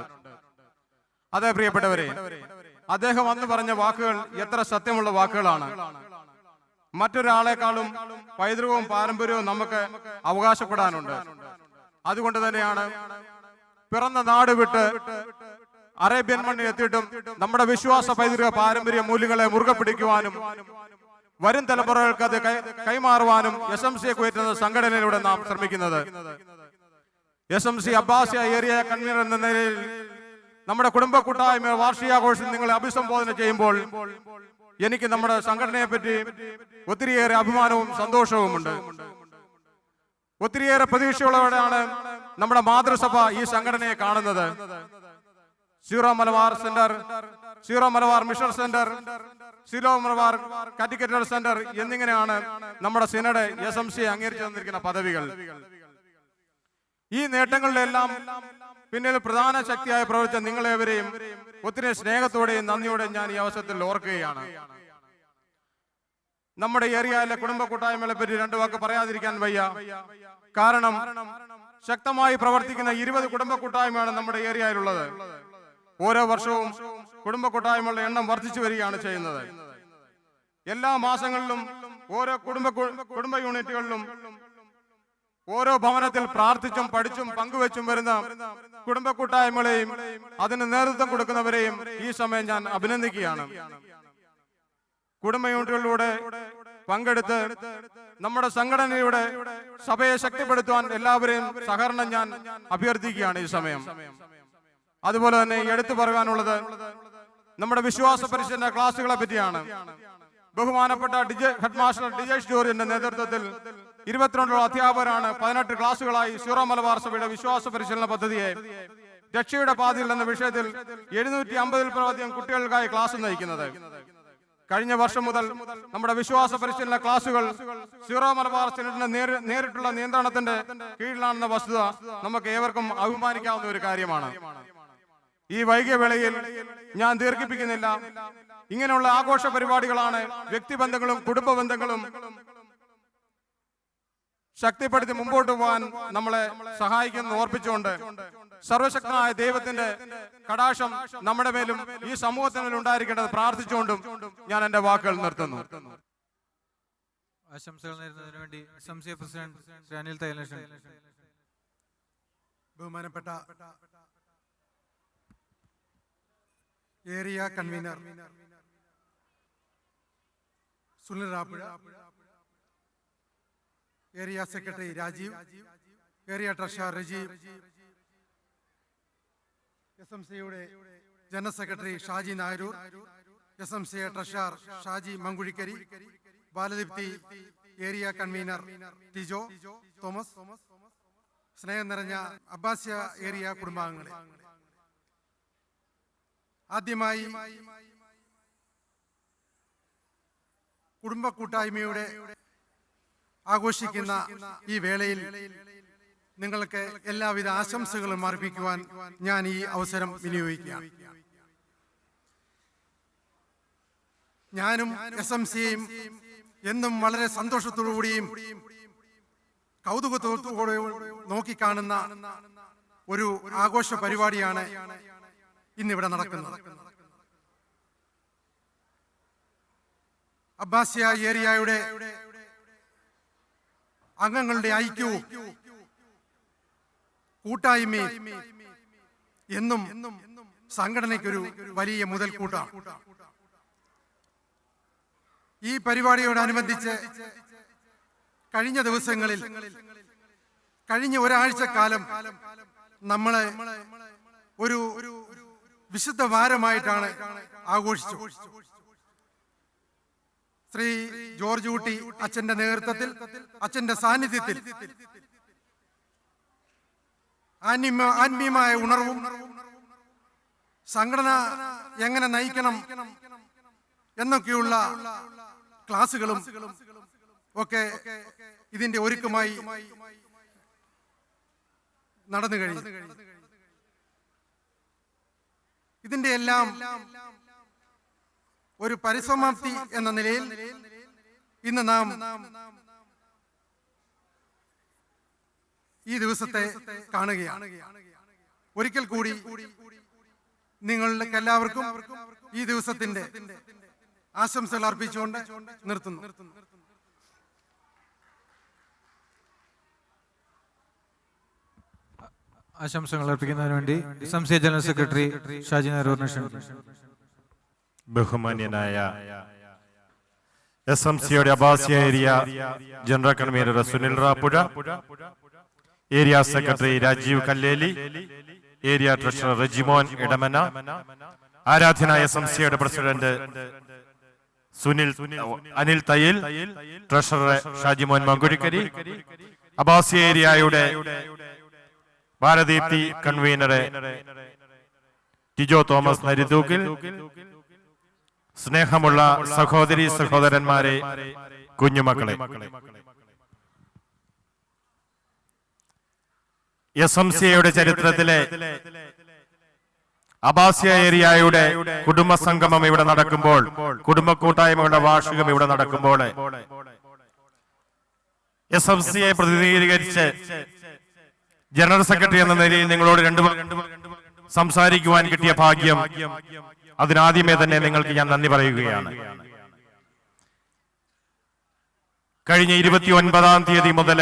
അതെ പ്രിയപ്പെട്ടവരെ, അദ്ദേഹം അന്ന് പറഞ്ഞ വാക്കുകൾ എത്ര സത്യമുള്ള വാക്കുകളാണ്. മറ്റൊരാളെക്കാളും പൈതൃകവും പാരമ്പര്യവും നമുക്ക് അവകാശപ്പെടാനുണ്ട്. അതുകൊണ്ട് തന്നെയാണ് പിറന്ന നാട് വിട്ട് അറേബ്യൻ മണ്ണിൽ എത്തിയിട്ടും നമ്മുടെ വിശ്വാസ പൈതൃക പാരമ്പര്യ മൂല്യങ്ങളെ മുറുകെ പിടിക്കുവാനും വരും തലമുറകൾക്ക് അത് കൈമാറുവാനും SMCA കുവൈറ്റ് എന്ന സംഘടനയിലൂടെ നാം ശ്രമിക്കുന്നത്. SMC അബ്ബാസിയ ഏരിയ കൺവീനർ എന്ന നിലയിൽ നമ്മുടെ കുടുംബ കൂട്ടായ്മ വാർഷികാഘോഷം നിങ്ങളെ അഭിസംബോധന ചെയ്യുമ്പോൾ എനിക്ക് നമ്മുടെ സംഘടനയെ പറ്റി ഒത്തിരിയേറെ അഭിമാനവും സന്തോഷവുമുണ്ട്. ഒത്തിരിയേറെ പ്രതീക്ഷകളോടെയാണ് നമ്മുടെ മാതൃസഭ ഈ സംഘടനയെ കാണുന്നത്. Zero Malabar centre, zero Malabar mission centre, zero Malabar categorical centre എന്നിങ്ങനെയാണ് നമ്മുടെ സിനഡ് SMCA അംഗീകരിച്ചു തന്നിരിക്കുന്ന പദവികൾ. ഈ നേട്ടങ്ങളിലെല്ലാം പിന്നിൽ പ്രധാന ശക്തിയായി പ്രവർത്തിച്ച നിങ്ങളേവരെയും ഒത്തിരി സ്നേഹത്തോടെയും നന്ദിയോടെയും ഞാൻ ഈ അവസരത്തിൽ ഓർക്കുകയാണ്. നമ്മുടെ ഏരിയയിലെ കുടുംബ കൂട്ടായ്മകളെ പറ്റി 2 വാക്ക് പറയാതിരിക്കാൻ വയ്യ. കാരണം ശക്തമായി പ്രവർത്തിക്കുന്ന 20 കുടുംബ കൂട്ടായ്മയാണ് നമ്മുടെ ഏരിയയിലുള്ളത്. ഓരോ വർഷവും കുടുംബ കൂട്ടായ്മകളുടെ എണ്ണം വർദ്ധിച്ചു വരികയാണ് ചെയ്യുന്നത്. എല്ലാ മാസങ്ങളിലും ഓരോ കുടുംബ യൂണിറ്റുകളിലും ഓരോ ഭവനത്തിൽ പ്രാർത്ഥിച്ചും പഠിച്ചും പങ്കുവെച്ചും വരുന്ന കുടുംബ കൂട്ടായ്മകളെയും അതിന് നേതൃത്വം കൊടുക്കുന്നവരെയും ഈ സമയം ഞാൻ അഭിനന്ദിക്കുകയാണ്. കുടുംബ യൂണിറ്റുകളിലൂടെ പങ്കെടുത്ത് നമ്മുടെ സംഘടനയുടെ സഭയെ ശക്തിപ്പെടുത്തുവാൻ എല്ലാവരെയും സഹകരണം ഞാൻ അഭ്യർത്ഥിക്കുകയാണ് ഈ സമയം. അതുപോലെ തന്നെ എടുത്തു പറയാനുള്ളത് നമ്മുടെ വിശ്വാസ പരിശീലന ക്ലാസുകളെ പറ്റിയാണ്. ബഹുമാനപ്പെട്ട ഹെഡ് മാസ്റ്റർ ഡിജേഷ് ജോർജിന്റെ നേതൃത്വത്തിൽ 22 അധ്യാപകരാണ് 18 ക്ലാസുകളായി സീറോ മലബാർ സഭയുടെ വിശ്വാസ പരിശീലന പദ്ധതിയെ രക്ഷയുടെ പാതയിൽ എന്ന വിഷയത്തിൽ 750-ൽ പരമധികം കുട്ടികൾക്കായി ക്ലാസ് നയിക്കുന്നത്. കഴിഞ്ഞ വർഷം മുതൽ നമ്മുടെ വിശ്വാസ പരിശീലന ക്ലാസുകൾ സീറോ മലബാർ സിനഡിന്റെ നേരിട്ടുള്ള നിയന്ത്രണത്തിന്റെ കീഴിലാണെന്ന വസ്തുത നമുക്ക് ഏവർക്കും അഭിമാനിക്കാവുന്ന ഒരു കാര്യമാണ്. ഈ വൈകിയ വേളയിൽ ഞാൻ ദീർഘിപ്പിക്കുന്നില്ല. ഇങ്ങനെയുള്ള ആഘോഷ പരിപാടികളാണ് വ്യക്തിബന്ധങ്ങളും കുടുംബ ബന്ധങ്ങളും ശക്തിപ്പെടുത്തി മുമ്പോട്ട് പോകാൻ നമ്മളെ സഹായിക്കുന്നു ഓർപ്പിച്ചുകൊണ്ട് സർവശക്തനായ ദൈവത്തിന്റെ കടാക്ഷം നമ്മുടെ മേലും ഈ സമൂഹത്തിനും ഉണ്ടായിരിക്കേണ്ടത് പ്രാർത്ഥിച്ചുകൊണ്ടും ഞാൻ എന്റെ വാക്കുകൾ നിർത്തുന്നു. ആശംസകൾ നേരുന്നതിന് വേണ്ടി സംശയ പ്രസിഡന്റ് ശ്രീ അനിൽ തയ്യലക്ഷൻ. ബഹുമാനപ്പെട്ട area convener Sunil Rappuzha, area secretary Rajeev, area treasurer Rajeev, SMCയുടെ general secretary Shaji Nayaroor, SMCA treasurer Shaji Mankuzhikkari, Baladeepthi area convener Tijo Thomas, സ്നേഹം നിറഞ്ഞ അബ്ബാസ്യ ഏരിയ കുടുംബാംഗങ്ങളെ, ആദ്യമായി കുടുംബ കൂട്ടായ്മയുടെ ആഘോഷിക്കുന്ന ഈ വേളയിൽ നിങ്ങൾക്ക് എല്ലാവിധ ആശംസകളും അർപ്പിക്കുവാൻ ഞാൻ ഈ അവസരം വിനിയോഗിക്കുകയാണ്. ഞാനും SMCയും എന്നും വളരെ സന്തോഷത്തോടുകൂടിയും കൗതുകത്തോടുകൂടിയും നോക്കിക്കാണുന്ന ഒരു ആഘോഷ പരിപാടിയാണ് ഇന്നിവിടെ നടക്കുന്നത്. അബ്ബാസ്യ ഏരിയയുടെ അംഗങ്ങളുടെ ഐക്യവും കൂട്ടായ്മയും എന്നും സംഘടനയ്ക്കൊരു വലിയ മുതൽക്കൂട്ടാണ്. ഈ പരിപാടിയോടനുബന്ധിച്ച് കഴിഞ്ഞ ദിവസങ്ങളിൽ കഴിഞ്ഞ ഒരാഴ്ചക്കാലം നമ്മളെ ഒരു വിശുദ്ധ വാരമായിട്ടാണ് ആഘോഷിച്ചു. ശ്രീ ജോർജ് കുട്ടി അച്ഛന്റെ നേതൃത്വത്തിൽ, അച്ഛന്റെ സാന്നിധ്യത്തിൽ ആത്മീയമായ ഉണർവും സംഘടന എങ്ങനെ നയിക്കണം എന്നൊക്കെയുള്ള ക്ലാസുകളും ഒക്കെ ഇതിന്റെ ഒരുക്കമായി നടന്നു കഴിഞ്ഞു. ഇതിന്റെ എല്ലാം ഒരു പരിസമാപ്തി എന്ന നിലയിൽ ഇന്ന് നാം ഈ ദിവസത്തെ കാണുകയാണ്. ഒരിക്കൽ കൂടി നിങ്ങൾക്ക് എല്ലാവർക്കും ഈ ദിവസത്തിന്റെ ആശംസകൾ അർപ്പിച്ചുകൊണ്ട് നിർത്തുന്നു. ആശംസകൾ അർപ്പിക്കുന്നതിന് വേണ്ടി സംശയ ജനറൽ സെക്രട്ടറി ഷാജി നായരൂരിനെ ക്ഷണിക്കുന്നു. ബഹുമാന്യനായ SMCയുടെ Abbasiya area general convener Sunil Rappuzha, area secretary Rajeev Kalleli, area treasurer Rejimon Edamana, ആരാധനായ SMCയുടെ പ്രസിഡന്റ് അനിൽ തയ്യൽ, ട്രഷറർ ഷാജിമോൻ മങ്കുഴിക്കരി, അബ്ബാസ്യ ഏരിയയുടെ ഭാരതീപ്തി കൺവീനറെ ടിജോ തോമസ് നരിതൂക്കിൽ, സ്നേഹമുള്ള സഹോദരി സഹോദരന്മാരെ, കുഞ്ഞുമക്കളെ, SMCയുടെ ചരിത്രത്തിലെ അബ്ബാസ്യ ഏരിയയുടെ കുടുംബ സംഗമം ഇവിടെ നടക്കുമ്പോൾ, കുടുംബ കൂട്ടായ്മയുടെ വാർഷികം ഇവിടെ നടക്കുമ്പോൾ SMCയെ പ്രതിനിധീകരിച്ച് ജനറൽ സെക്രട്ടറി എന്ന നിലയിൽ നിങ്ങളോട് സംസാരിക്കുവാൻ കിട്ടിയ ഭാഗ്യം, അതിനാദ്യമേ തന്നെ നിങ്ങൾക്ക് ഞാൻ നന്ദി പറയുകയാണ്. കഴിഞ്ഞ 29-ാം തീയതി മുതൽ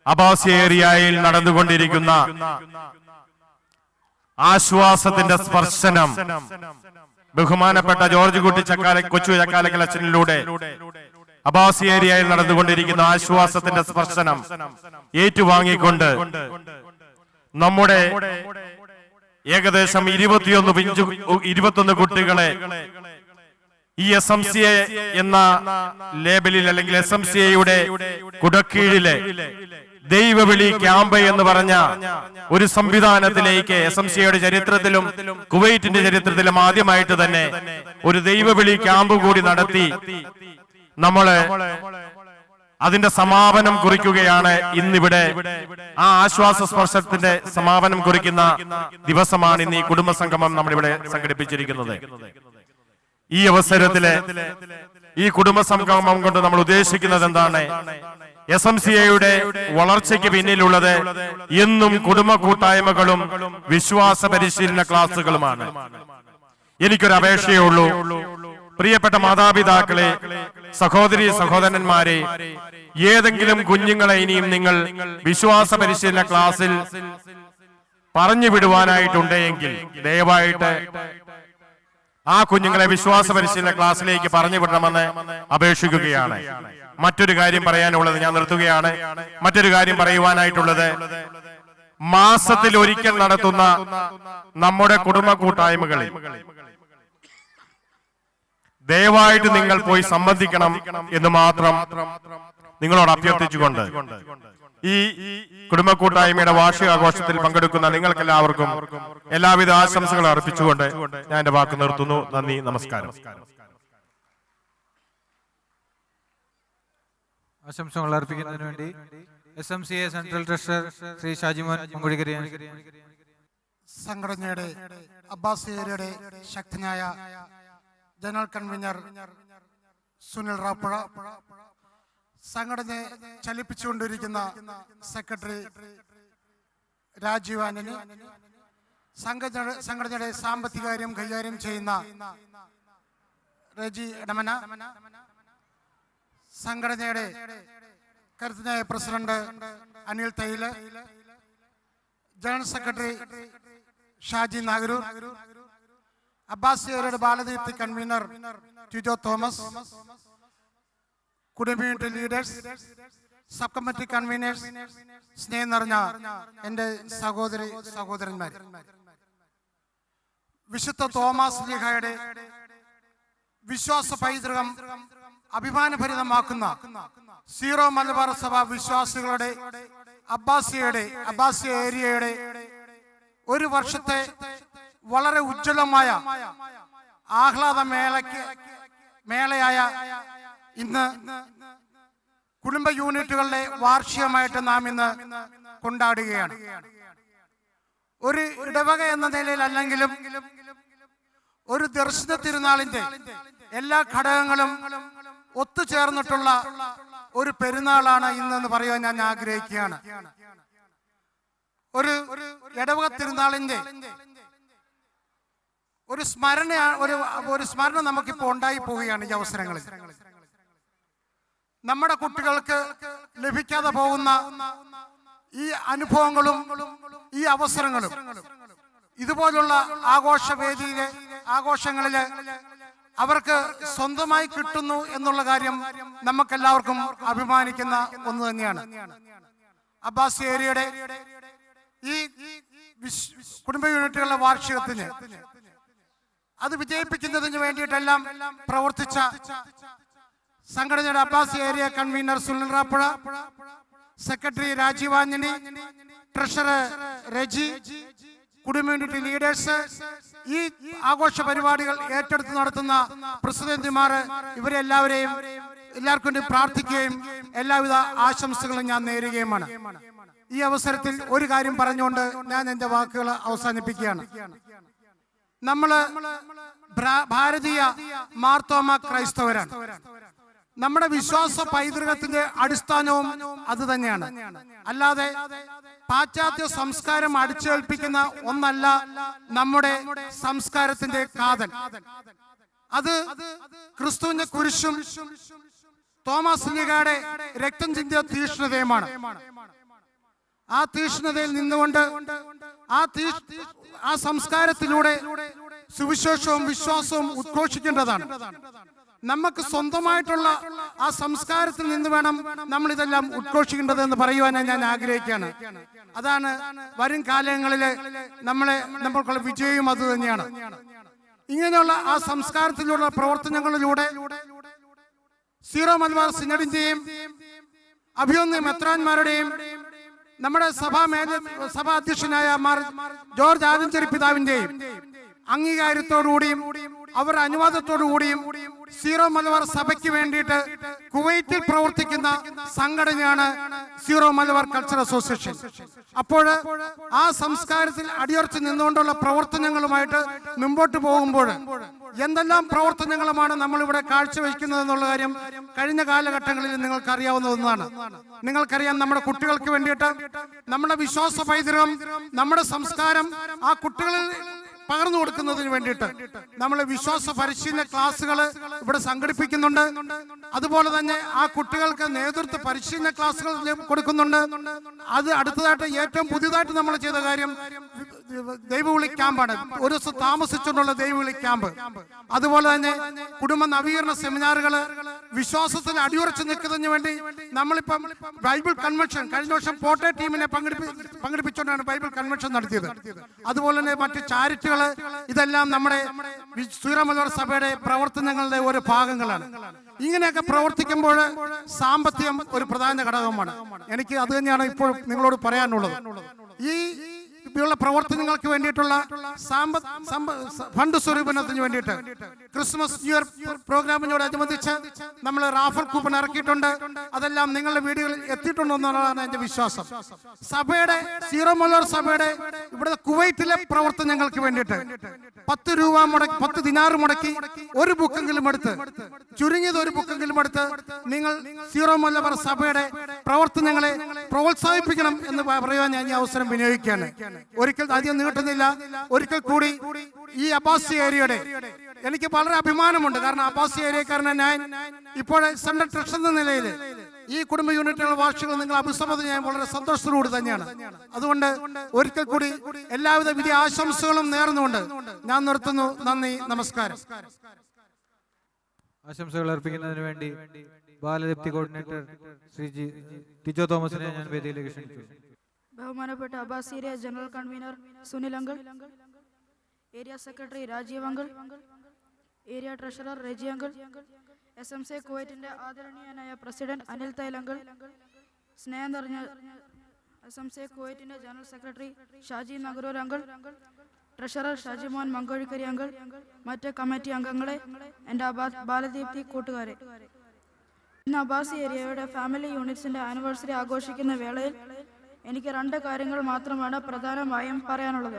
അബ്ബാസ്യ ഏരിയയിൽ നടന്നുകൊണ്ടിരിക്കുന്ന ആശ്വാസത്തിന്റെ സ്പർശനം ബഹുമാനപ്പെട്ട ജോർജ് കുട്ടി കൊച്ചു ചക്കാലക്കൽ അച്ഛനിലൂടെ അബ്ബാസ്യ ഏരിയയിൽ നടന്നുകൊണ്ടിരിക്കുന്ന ആശ്വാസത്തിന്റെ സ്പർശനം ഏറ്റുവാങ്ങിക്കൊണ്ട് നമ്മുടെ ഏകദേശം 21 കുട്ടികളെ ഈ SMCA എന്ന ലേബലിൽ അല്ലെങ്കിൽ SMCAയുടെ കുടക്കീഴിലെ ദൈവവിളി ക്യാമ്പ് എന്ന് പറഞ്ഞ ഒരു സംവിധാനത്തിലേക്ക് SMCയുടെ ചരിത്രത്തിലും കുവൈറ്റിന്റെ ചരിത്രത്തിലും ആദ്യമായിട്ട് തന്നെ ഒരു ദൈവവിളി ക്യാമ്പ് കൂടി നടത്തി നമ്മള് അതിന്റെ സമാപനം കുറിക്കുകയാണ് ഇന്നിവിടെ. ആ ആശ്വാസ സ്പർശത്തിന്റെ സമാപനം കുറിക്കുന്ന ദിവസമാണ് ഇന്ന് ഈ കുടുംബ സംഗമം നമ്മളിവിടെ സംഘടിപ്പിച്ചിരിക്കുന്നത്. ഈ അവസരത്തില് ഈ കുടുംബ സംഗമം കൊണ്ട് നമ്മൾ ഉദ്ദേശിക്കുന്നത് എന്താണ്? SMCയുടെ വളർച്ചയ്ക്ക് പിന്നിലുള്ളത് എന്നും കുടുംബ കൂട്ടായ്മകളും വിശ്വാസ പരിശീലന ക്ലാസുകളുമാണ്. എനിക്കൊരു അപേക്ഷയേ ഉള്ളൂ. പ്രിയപ്പെട്ട മാതാപിതാക്കളെ, സഹോദരി സഹോദരന്മാരെ, ഏതെങ്കിലും കുഞ്ഞുങ്ങളെ ഇനിയും നിങ്ങൾ വിശ്വാസ പരിശീലന ക്ലാസ്സിൽ പറഞ്ഞു വിടുവാനായിട്ടുണ്ടെങ്കിൽ ദയവായിട്ട് ആ കുഞ്ഞുങ്ങളെ വിശ്വാസ പരിശീലന ക്ലാസ്സിലേക്ക് പറഞ്ഞു വിടണമെന്ന് അപേക്ഷിക്കുകയാണ്. മറ്റൊരു കാര്യം പറയാനുള്ളത്, ഞാൻ നിർത്തുകയാണ്. മറ്റൊരു കാര്യം പറയുവാനായിട്ടുള്ളത്, മാസത്തിൽ ഒരിക്കൽ നടത്തുന്ന നമ്മുടെ കുടുംബ കൂട്ടായ്മകളിൽ ദയവായിട്ട് നിങ്ങൾ പോയി സംബന്ധിക്കണം എന്ന് മാത്രം നിങ്ങളോട് അഭ്യർത്ഥിച്ചുകൊണ്ട് ഈ കുടുംബ കൂട്ടായ്മയുടെ വാർഷികാഘോഷത്തിൽ പങ്കെടുക്കുന്ന നിങ്ങൾക്കെല്ലാവർക്കും എല്ലാവിധ ആശംസകൾ അർപ്പിച്ചുകൊണ്ട് ഞാൻ എന്റെ വാക്ക് നിർത്തുന്നു. നന്ദി, നമസ്കാരം. ആശംസകൾ അർപ്പിക്കുന്നതിന് വേണ്ടി SMCA central treasurer Shri Shajimon മങ്കുഴിക്കരയാണ്. സംഘടനയുടെ അബ്ബാസിയരുടെ ശക്തനായ ജനറൽ കൺവീനർ സുനിൽ റാപ്പുഴ, സംഘടനയെ ചലിപ്പിച്ചുകൊണ്ടിരിക്കുന്ന സെക്രട്ടറി രാജീവ് ആന്റണി, സംഘടനയുടെ സാമ്പത്തിക കാര്യം കൈകാര്യം ചെയ്യുന്ന റെജി ഇടമന, സംഘടനയുടെ കരുത്തനായ president Anil Thayyil, general secretary Shaji Nagaroor, അബ്ബാസിയരുടെ Baladeepthi convener Tijo Thomas, community leaders, sub committee conveners, സ്നേഹം നിറഞ്ഞ എൻ്റെ സഹോദരി സഹോദരന്മാർ, വിശുദ്ധ തോമസ് ലീഹയുടെ വിശ്വാസ പൈതൃകം അഭിമാനഭരിതമാക്കുന്ന സീറോ മലബാർ സഭ വിശ്വാസികളുടെ അബ്ബാസിയ ഏരിയയുടെ ഒരു വർഷത്തെ വളരെ ഉജ്ജ്വലമായ ആഹ്ലാദ മേളയായ ഇന്ന് കുടുംബ യൂണിറ്റുകളുടെ വാർഷികമായിട്ട് നാം ഇന്ന് കൊണ്ടാടുകയാണ്. ഒരു ഇടവക എന്ന നിലയിൽ അല്ലെങ്കിലും ഒരു ദർശന തിരുനാളിന്റെ എല്ലാ ഘടകങ്ങളും ഒത്തുചേർന്നിട്ടുള്ള ഒരു പെരുന്നാളാണ് ഇന്നെന്ന് പറയാൻ ഞാൻ ആഗ്രഹിക്കുകയാണ്. ഒരു ഇടവക തിരുനാളിന്റെ ഒരു സ്മരണ നമുക്കിപ്പോൾ ഉണ്ടായി പോവുകയാണ്. ഈ അവസരങ്ങളിൽ നമ്മുടെ കുട്ടികൾക്ക് ലഭിക്കാതെ പോകുന്ന ഈ അനുഭവങ്ങളും ഈ അവസരങ്ങളും ഇതുപോലുള്ള ആഘോഷങ്ങളില് അവർക്ക് സ്വന്തമായി കിട്ടുന്നു എന്നുള്ള കാര്യം നമുക്കെല്ലാവർക്കും അഭിമാനിക്കുന്ന ഒന്ന് തന്നെയാണ്. അബ്ബാസി ഏരിയയുടെ ഈ കുടുംബ യൂണിറ്റുകളുടെ വാർഷികത്തിന് അത് വിജയിപ്പിക്കുന്നതിന് വേണ്ടിയിട്ടെല്ലാം പ്രവർത്തിച്ച സംഘടനയുടെ Abbasi area convener Sunil Rappuzha, secretary Rajeev Antony, treasurer Reji, community leaders, ഈ ആഘോഷ പരിപാടികൾ ഏറ്റെടുത്ത് നടത്തുന്ന പ്രസിഡന്റുമാർ, എല്ലാവർക്കും വേണ്ടി പ്രാർത്ഥിക്കുകയും എല്ലാവിധ ആശംസകളും ഞാൻ നേരുകയുമാണ്. ഈ അവസരത്തിൽ ഒരു കാര്യം പറഞ്ഞുകൊണ്ട് ഞാൻ എൻ്റെ വാക്കുകൾ അവസാനിപ്പിക്കുകയാണ്. നമ്മള് ഭാരതീയ മാർത്തോമ ക്രൈസ്തവരാണ്. നമ്മുടെ വിശ്വാസ പൈതൃകത്തിന്റെ അടിസ്ഥാനവും അത് തന്നെയാണ്. അല്ലാതെ പാശ്ചാത്യ സംസ്കാരം അടിച്ചേൽപ്പിക്കുന്ന ഒന്നല്ല നമ്മുടെ സംസ്കാരത്തിന്റെ കാതൽ. അത് ക്രിസ്തുവിന്റെ കുരിശും തോമസ് ലീഗയുടെ രക്തം ചിന്തിയ തീഷ്ണതയുമാണ്. ആ തീഷ്ണതയിൽ നിന്നുകൊണ്ട് ആ സംസ്കാരത്തിലൂടെ സുവിശേഷവും വിശ്വാസവും ഉദ്ഘോഷിക്കേണ്ടതാണ്. നമുക്ക് സ്വന്തമായിട്ടുള്ള ആ സംസ്കാരത്തിൽ നിന്ന് വേണം നമ്മൾ ഇതെല്ലാം ഉദ്ഘോഷിക്കേണ്ടത് എന്ന് പറയുവാൻ ഞാൻ ആഗ്രഹിക്കുകയാണ്. അതാണ് വരും കാലങ്ങളിൽ നമ്മൾക്കുള്ള വിജയവും അത് തന്നെയാണ്. ഇങ്ങനെയുള്ള ആ സംസ്കാരത്തിലുള്ള പ്രവർത്തനങ്ങളിലൂടെ സീറോ മലബാർ സിനഡിന്റെയും അഭിയൊന്ന് മെത്രാന്മാരുടെയും നമ്മുടെ സഭാ അധ്യക്ഷനായ മാർ ജോർജ് ആലഞ്ചേരി പിതാവിന്റെയും അംഗീകാരത്തോടുകൂടിയും അവരുടെ അനുവാദത്തോടുകൂടിയും സീറോ മലബാർ സഭയ്ക്ക് വേണ്ടിയിട്ട് കുവൈറ്റിൽ പ്രവർത്തിക്കുന്ന സംഘടനയാണ് സീറോ മലബാർ കൾച്ചറൽ അസോസിയേഷൻ. അപ്പോൾ ആ സംസ്കാരത്തിൽ അടിയുറച്ച് നിന്നുകൊണ്ടുള്ള പ്രവർത്തനങ്ങളുമായിട്ട് മുമ്പോട്ട് പോകുമ്പോൾ എന്തെല്ലാം പ്രവർത്തനങ്ങളുമാണ് നമ്മളിവിടെ കാഴ്ചവെക്കുന്നത് എന്നുള്ള കാര്യം കഴിഞ്ഞ കാലഘട്ടങ്ങളിൽ നിങ്ങൾക്ക് അറിയാവുന്ന ഒന്നാണ്. നിങ്ങൾക്കറിയാം, നമ്മുടെ കുട്ടികൾക്ക് വേണ്ടിയിട്ട് നമ്മുടെ വിശ്വാസ പൈതൃകം, നമ്മുടെ സംസ്കാരം ആ കുട്ടികളിൽ പകർന്നു കൊടുക്കുന്നതിന് വേണ്ടിയിട്ട് നമ്മൾ വിശ്വാസ പരിശീലന ക്ലാസ്സുകൾ ഇവിടെ സംഘടിപ്പിക്കുന്നുണ്ട്. അതുപോലെ തന്നെ ആ കുട്ടികൾക്ക് നേതൃത്വ പരിശീലന ക്ലാസ്സുകൾ കൊടുക്കുന്നുണ്ട്. അത് അടുത്തതായിട്ട് ഏറ്റവും പുതിയതായിട്ട് നമ്മൾ ചെയ്ത കാര്യം ദൈവവിളി ക്യാമ്പാണ്. ഒരു ദിവസം താമസിച്ചുകൊണ്ടുള്ള ദൈവവിളി ക്യാമ്പ്. അതുപോലെ തന്നെ കുടുംബ നവീകരണ സെമിനാറുകൾ, വിശ്വാസത്തിൽ അടിയുറച്ചു നിൽക്കുന്നതിന് വേണ്ടി നമ്മളിപ്പം ബൈബിൾ കൺവെൻഷൻ കഴിഞ്ഞ വർഷം പോട്ടെ ടീമിനെ പങ്കെടുപ്പിച്ചുകൊണ്ടാണ് ബൈബിൾ കൺവെൻഷൻ നടത്തിയത്. അതുപോലെ തന്നെ മറ്റ് ചാരിറ്റികൾ, ഇതെല്ലാം നമ്മുടെ സീറോ മലബാർ സഭയുടെ പ്രവർത്തനങ്ങളുടെ ഒരു ഭാഗങ്ങളാണ്. ഇങ്ങനെയൊക്കെ പ്രവർത്തിക്കുമ്പോൾ സാമ്പത്തികം ഒരു പ്രധാന ഘടകമാണ്. എനിക്ക് അത് തന്നെയാണ് ഇപ്പോൾ നിങ്ങളോട് പറയാനുള്ളത്. ഈ പ്രവർത്തനങ്ങൾക്ക് വേണ്ടിയിട്ടുള്ള ഫണ്ട് സ്വരൂപനത്തിന് വേണ്ടിയിട്ട് ക്രിസ്മസ് ന്യൂ ഇയർ പ്രോഗ്രാമിനോടനുബന്ധിച്ച് നമ്മൾ റാഫൽ കൂപ്പൺ ഇറക്കിയിട്ടുണ്ട്. അതെല്ലാം നിങ്ങളുടെ വീടുകളിൽ എത്തിയിട്ടുണ്ടെന്നുള്ളതാണ് എൻ്റെ വിശ്വാസം. സഭയുടെ സീറോ മലബാർ സഭയുടെ ഇവിടെ കുവൈറ്റിലെ പ്രവർത്തനങ്ങൾക്ക് വേണ്ടിയിട്ട് 10 രൂപ മുടക്കി, 10 ദിനാറ് മുടക്കി ഒരു ബുക്കെങ്കിലും എടുത്ത്, ചുരുങ്ങിയത് ഒരു ബുക്കെങ്കിലും എടുത്ത് നിങ്ങൾ സീറോ മലബാർ സഭയുടെ പ്രവർത്തനങ്ങളെ പ്രോത്സാഹിപ്പിക്കണം എന്ന് പറയാൻ ഞാൻ ഈ അവസരം വിനിയോഗിക്കുകയാണ്. ഒരിക്കൽ അധികം നീട്ടുന്നില്ല. ഒരിക്കൽ കൂടി ഈ അബ്ബാസി ഏരിയയുടെ എനിക്ക് വളരെ അഭിമാനമുണ്ട്. കാരണം അബ്ബാസി ഏരിയക്കാരനെ ഞാൻ ഇപ്പോൾ സെൻട്രൽ ട്രഷറർ എന്ന നിലയിൽ ഈ കുടുംബ യൂണിറ്റുകളുടെ വാർഷികം നിങ്ങൾ അഭിസംബോധന ചെയ്യാൻ വളരെ സന്തോഷത്തോടുകൂടി തന്നെയാണ്. അതുകൊണ്ട് ഒരിക്കൽ കൂടി എല്ലാവിധ വിധി ആശംസകളും നേർന്നുകൊണ്ട് ഞാൻ നിർത്തുന്നു. നന്ദി, നമസ്കാരം. ആശംസകൾ അർപ്പിക്കുന്നതിന് വേണ്ടി ബാലദീപ്തി കോർഡിനേറ്റർ ശ്രീ ടിജോ തോമസിനെ ഞാൻ വേദിയിലേക്ക് ക്ഷണിച്ചു. ബഹുമാനപ്പെട്ട Abbasi area general convener Sunil uncle, area secretary Rajeev uncle, area treasurer Reji uncle, SMC കുവൈറ്റിന്റെ ആദരണീയനായ പ്രസിഡന്റ് അനിൽ തൈൽ അങ്കിൾ, സ്നേഹം നിറഞ്ഞ SMC കുവൈറ്റിന്റെ general secretary Shaji Nagaroor uncle, treasurer Shajimon Mankuzhikkari uncle, മറ്റ് കമ്മിറ്റി അംഗങ്ങളെ, എൻ്റെ ബാലദീപ്തി കൂട്ടുകാരെ, ഇന്ന് അബ്ബാസി ഏരിയയുടെ ഫാമിലി യൂണിറ്റ്സിന്റെ ആനിവേഴ്സറി ആഘോഷിക്കുന്ന വേളയിൽ എനിക്ക് 2 കാര്യങ്ങൾ മാത്രമാണ് പ്രധാനമായും പറയാനുള്ളത്.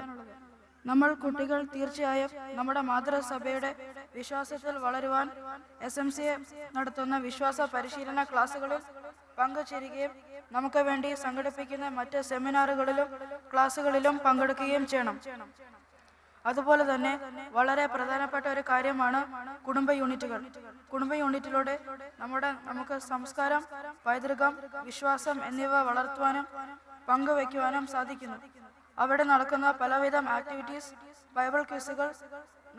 നമ്മൾ കുട്ടികൾ തീർച്ചയായും നമ്മുടെ മാതൃസഭയുടെ വിശ്വാസത്തിൽ വളരുവാൻ SMC നടത്തുന്ന വിശ്വാസ പരിശീലന ക്ലാസ്സുകളിൽ പങ്കുചേരുകയും നമുക്ക് വേണ്ടി സംഘടിപ്പിക്കുന്ന മറ്റ് സെമിനാറുകളിലും ക്ലാസ്സുകളിലും പങ്കെടുക്കുകയും ചെയ്യണം. അതുപോലെ തന്നെ വളരെ പ്രധാനപ്പെട്ട ഒരു കാര്യമാണ് കുടുംബ യൂണിറ്റുകൾ. കുടുംബ യൂണിറ്റിലൂടെ നമുക്ക് സംസ്കാരം, പൈതൃകം, വിശ്വാസം എന്നിവ വളർത്തുവാനും പങ്കുവയ്ക്കുവാനും സാധിക്കുന്നു. അവിടെ നടക്കുന്ന പലവിധം ആക്ടിവിറ്റീസ്, ബൈബിൾ ക്വിസുകൾ,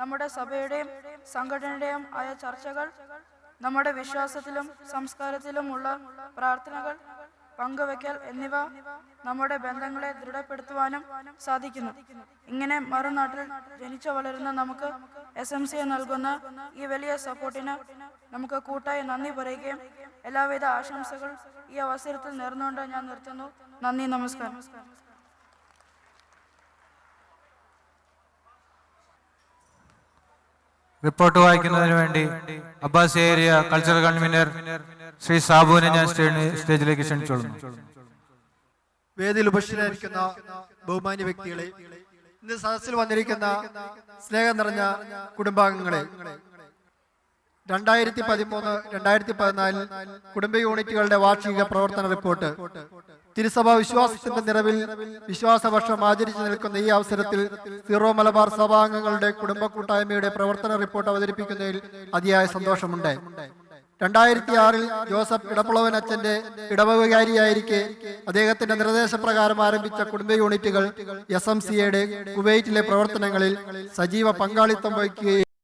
നമ്മുടെ സഭയുടെയും സംഘടനയുടെയും ആയ ചർച്ചകൾ, നമ്മുടെ വിശ്വാസത്തിലും സംസ്കാരത്തിലുമുള്ള പ്രാർത്ഥനകൾ, പങ്കുവയ്ക്കൽ എന്നിവ നമ്മുടെ ബന്ധങ്ങളെ ദൃഢപ്പെടുത്തുവാനും സാധിക്കുന്നു. ഇങ്ങനെ മറുനാട്ടിൽ ജനിച്ചു വളരുന്ന നമുക്ക് SMC നൽകുന്ന ഈ വലിയ സപ്പോർട്ടിന് നമുക്ക് കൂട്ടായി നന്ദി പറയുകയും എല്ലാവിധ ആശംസകൾ ഈ അവസരത്തിൽ നേർന്നുകൊണ്ട് ഞാൻ നിർത്തുന്നു. നന്ദി, നമസ്കാരം. റിപ്പോർട്ട് വായിക്കുന്നതിന് വേണ്ടി അബ്ബാസി ഏരിയ കൾച്ചറൽ കൺവീനർ ശ്രീ സാബുവിനെ ഞാൻ സ്റ്റേജിലേക്ക് ക്ഷണിച്ചോളുന്നു. വേദിയിൽ ഉപസ്ഥിതരായിരിക്കുന്ന ബഹുമാന്യ വ്യക്തികളെ, ഇന്ന് സദസ്സിൽ വന്നിരിക്കുന്ന സ്നേഹം നിറഞ്ഞ കുടുംബാംഗങ്ങളെ, 2013-2014 കുടുംബ യൂണിറ്റുകളുടെ വാർഷിക പ്രവർത്തന റിപ്പോർട്ട് തിരുസഭ വിശ്വാസത്തിന്റെ നിറവിൽ വിശ്വാസവർഷം ആചരിച്ചു നിൽക്കുന്ന ഈ അവസരത്തിൽ സീറോ മലബാർ സഭാംഗങ്ങളുടെ കുടുംബ കൂട്ടായ്മയുടെ പ്രവർത്തന റിപ്പോർട്ട് അവതരിപ്പിക്കുന്നതിൽ അതിയായ സന്തോഷമുണ്ട്. 2006 ജോസഫ് ഇടപ്പുളവൻ അച്ഛന്റെ ഇടവകാരിയായിരിക്കെ അദ്ദേഹത്തിന്റെ നിർദ്ദേശപ്രകാരം ആരംഭിച്ച കുടുംബ യൂണിറ്റുകൾ SMCയുടെ കുവൈറ്റിലെ പ്രവർത്തനങ്ങളിൽ സജീവ പങ്കാളിത്തം വഹിക്കുകയും